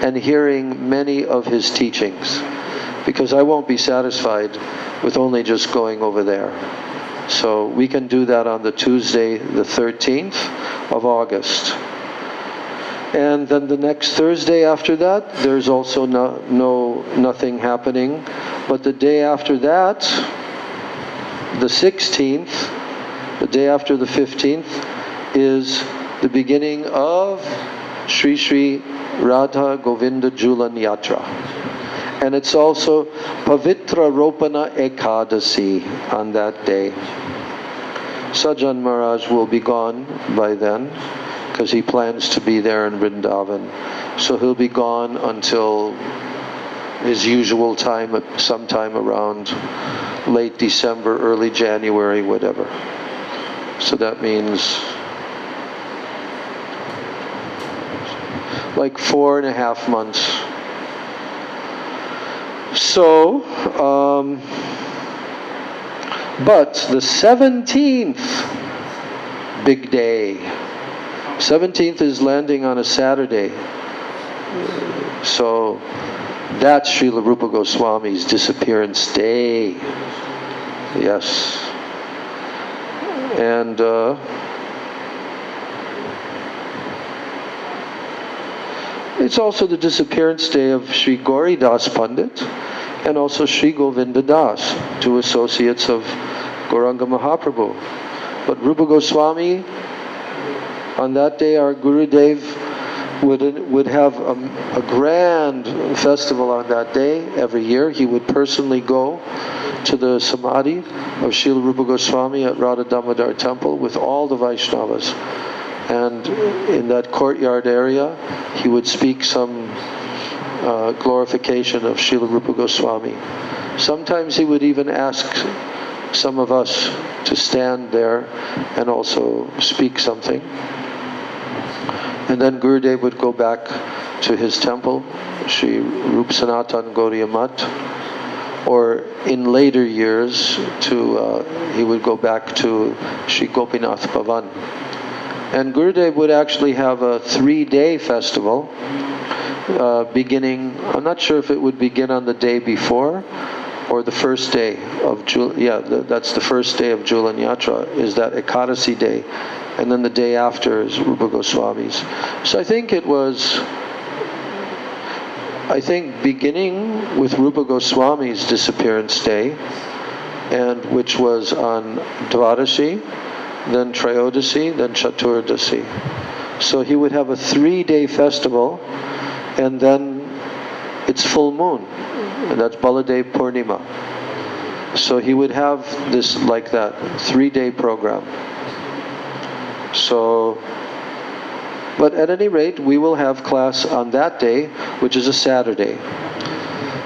and hearing many of his teachings. Because I won't be satisfied with only just going over there. So we can do that on the Tuesday, the 13th of August. And then the next Thursday after that, there's also nothing happening. But the day after that, the 16th, the day after the 15th, is the beginning of Sri Sri Radha Govinda Julan Yatra. And it's also Pavitra Ropana Ekadasi on that day. Sajan Maharaj will be gone by then because he plans to be there in Vrindavan. So he'll be gone until his usual time, sometime around late December, early January, whatever. So that means like 4.5 months. So, but the 17th, big day. 17th is landing on a Saturday. So, that's Srila Rupa Goswami's disappearance day. Yes. And it's also the disappearance day of Sri Gauri Das Pandit and also Sri Govinda Das, two associates of Gauranga Mahaprabhu. But Rupa Goswami, on that day, our Gurudev would have a grand festival on that day every year. He would personally go to the Samadhi of Srila Rupa Goswami at Radha Damodar Temple with all the Vaishnavas. And in that courtyard area, he would speak some glorification of Srila Rupa Goswami. Sometimes he would even ask some of us to stand there and also speak something. And then Gurudev would go back to his temple, Sri Rup Sanatan Gaudiya Math, or in later years, he would go back to Sri Gopinath Bhavan. And Gurudev would actually have a 3-day festival, beginning, I'm not sure if it would begin on the day before, or the first day of that's the first day of Julan Yatra, is that Ekadasi day. And then the day after is Rupa Goswami's. So I think beginning with Rupa Goswami's disappearance day, and which was on Dvadashi, then Trayodasi, then Chaturdasi. So he would have a 3-day festival, and then it's full moon, and that's Baladev Purnima. So he would have this like that, 3-day program. So, but at any rate, we will have class on that day, which is a Saturday.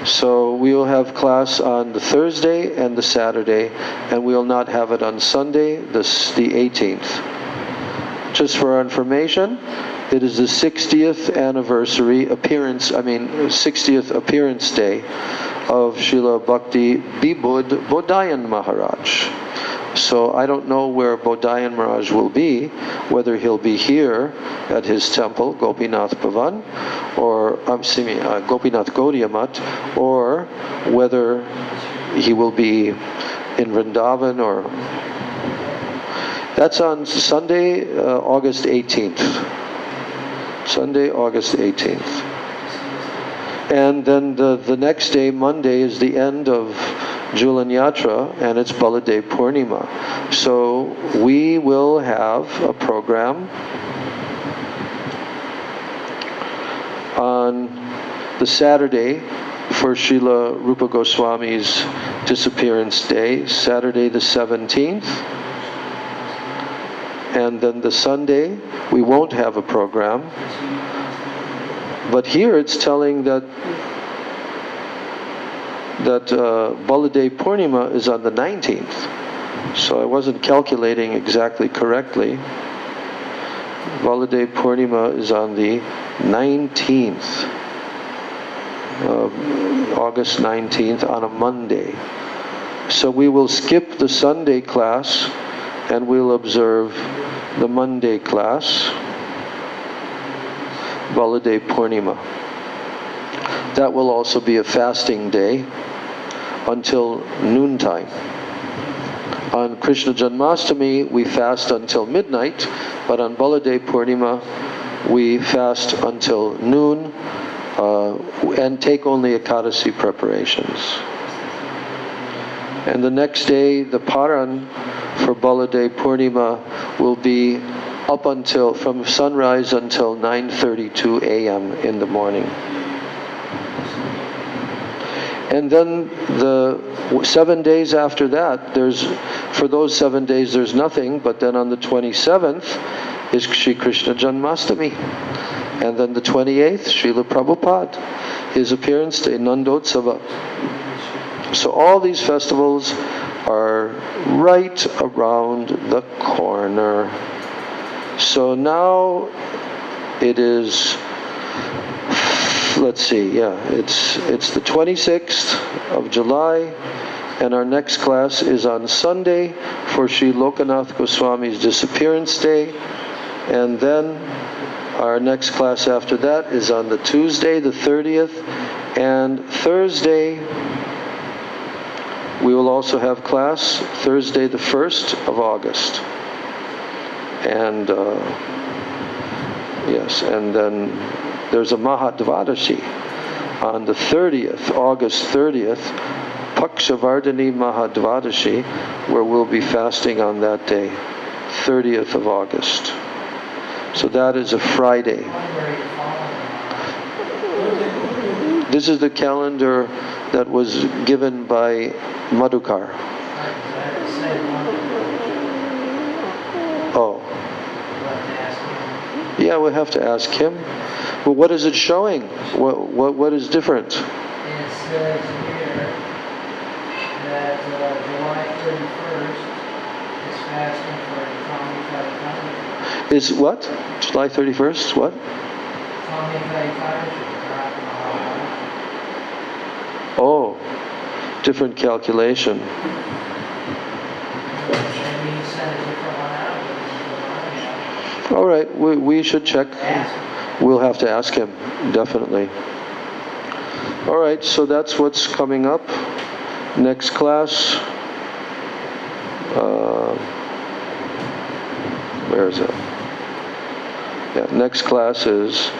So we will have class on the Thursday and the Saturday, and we will not have it on Sunday, the 18th. Just for our information, it is the 60th anniversary appearance, 60th appearance day of Srila Bhakti Vibhud Bodhayan Maharaj. So I don't know where Bodhayan Maharaj will be, whether he'll be here at his temple, Gopinath Bhavan, or Gopinath Gaudiya Math, or whether he will be in Vrindavan, or... That's on Sunday, August 18th. Sunday, August 18th. And then the next day, Monday, is the end of Julan Yatra, and it's Baladev Purnima. So we will have a program on the Saturday for Srila Rupa Goswami's disappearance day, Saturday the 17th. And then the Sunday, we won't have a program. But here it's telling that Baladev Purnima is on the 19th. So I wasn't calculating exactly correctly. Baladev Purnima is on the 19th, August 19th, on a Monday. So we will skip the Sunday class and we'll observe the Monday class, Baladev Purnima. That will also be a fasting day until noontime. On Krishna Janmashtami, we fast until midnight, but on Baladev Purnima, we fast until noon and take only Ekadasi preparations. And the next day, the Paran for Baladev Purnima will be up until, from sunrise until 9:32 a.m. in the morning. And then the 7 days after that, for those 7 days there's nothing, but then on the 27th is Shri Krishna Janmashtami. And then the 28th, Srila Prabhupada, his appearance day, Nandotsava. So all these festivals are right around the corner. So now it is, let's see, it's the 26th of July, and our next class is on Sunday for Sri Lokanath Goswami's disappearance day, and then our next class after that is on the Tuesday, the 30th, and Thursday we will also have class, Thursday the 1st of August. And yes, and then there's a Mahadvadashi on the 30th, August 30th, Pakshavardhani Mahadvadashi, where we'll be fasting on that day, 30th of August. So that is a Friday. This is the calendar that was given by Madhukar. Oh. Yeah, we'll have to ask him. Well, what is it showing? What is different? It says here that July 31st is fasting for Tommy Kaitana. Is what? July 31st? What? Tommy Kaitana. Oh, different calculation. Maybe he sent a different one out. All right, we should check. We'll have to ask him, definitely. All right, so that's what's coming up. Next class. Where is it? Yeah, next class is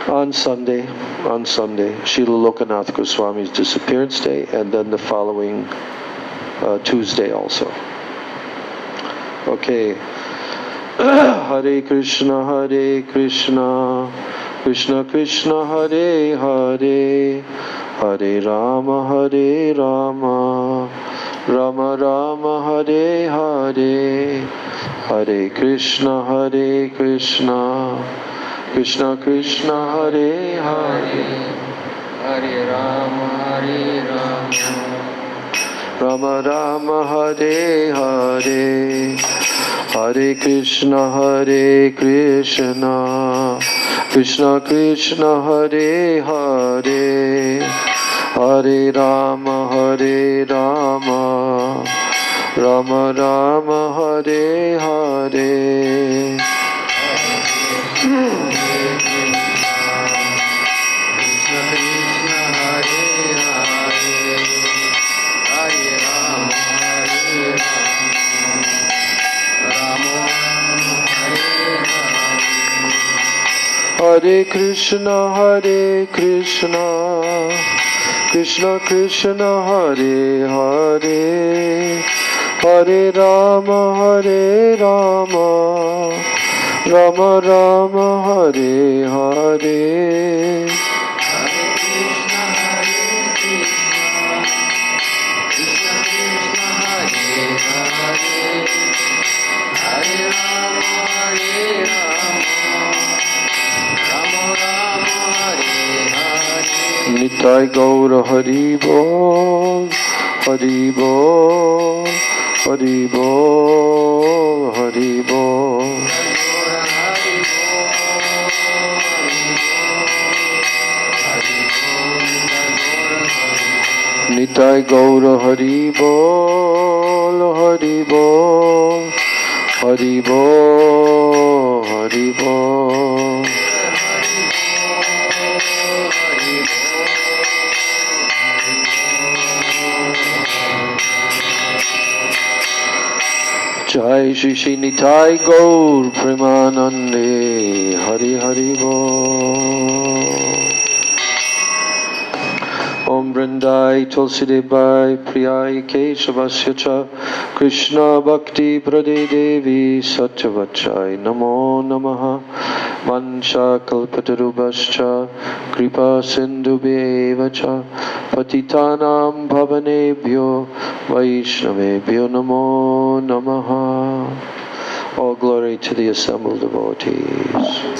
on Sunday, Srila Lokanath Goswami's disappearance day, and then the following Tuesday also. Okay. Hare Krishna, Krishna Krishna, Hare Hare, Hare Rama, Rama Rama, Hare Hare, Hare Krishna, Krishna Krishna, Hare Hare, Hare Rama, Rama Rama, Hare Hare, Hare Krishna, Krishna Krishna, Hare Hare, Hare Rama, Rama Rama, Hare Hare. Hare Krishna, Krishna Krishna, Hare Hare, Hare Rama, Rama Rama, Hare Hare. Nitai Gaura Hari Bol, Hari Bol, Hari Bol, Hari Bol. Nitai Gaura Hari Bol, Hari Bol, Hari Bol, Hari Bol. Jai Shri Shri Nitai Gaur Premanande, Hari Hari Bol. Om Vrindai Tulsidebai Priyai Keshavasya Cha Krishna Bhakti Prade Devi Satyavachai Namo Namaha Mansha Kalpatarubhascha Kripa Sindhubheva Cha Patitanam Bhavanebhyo Vaishnavebhyo Namo Namaha. All glory to the assembled devotees.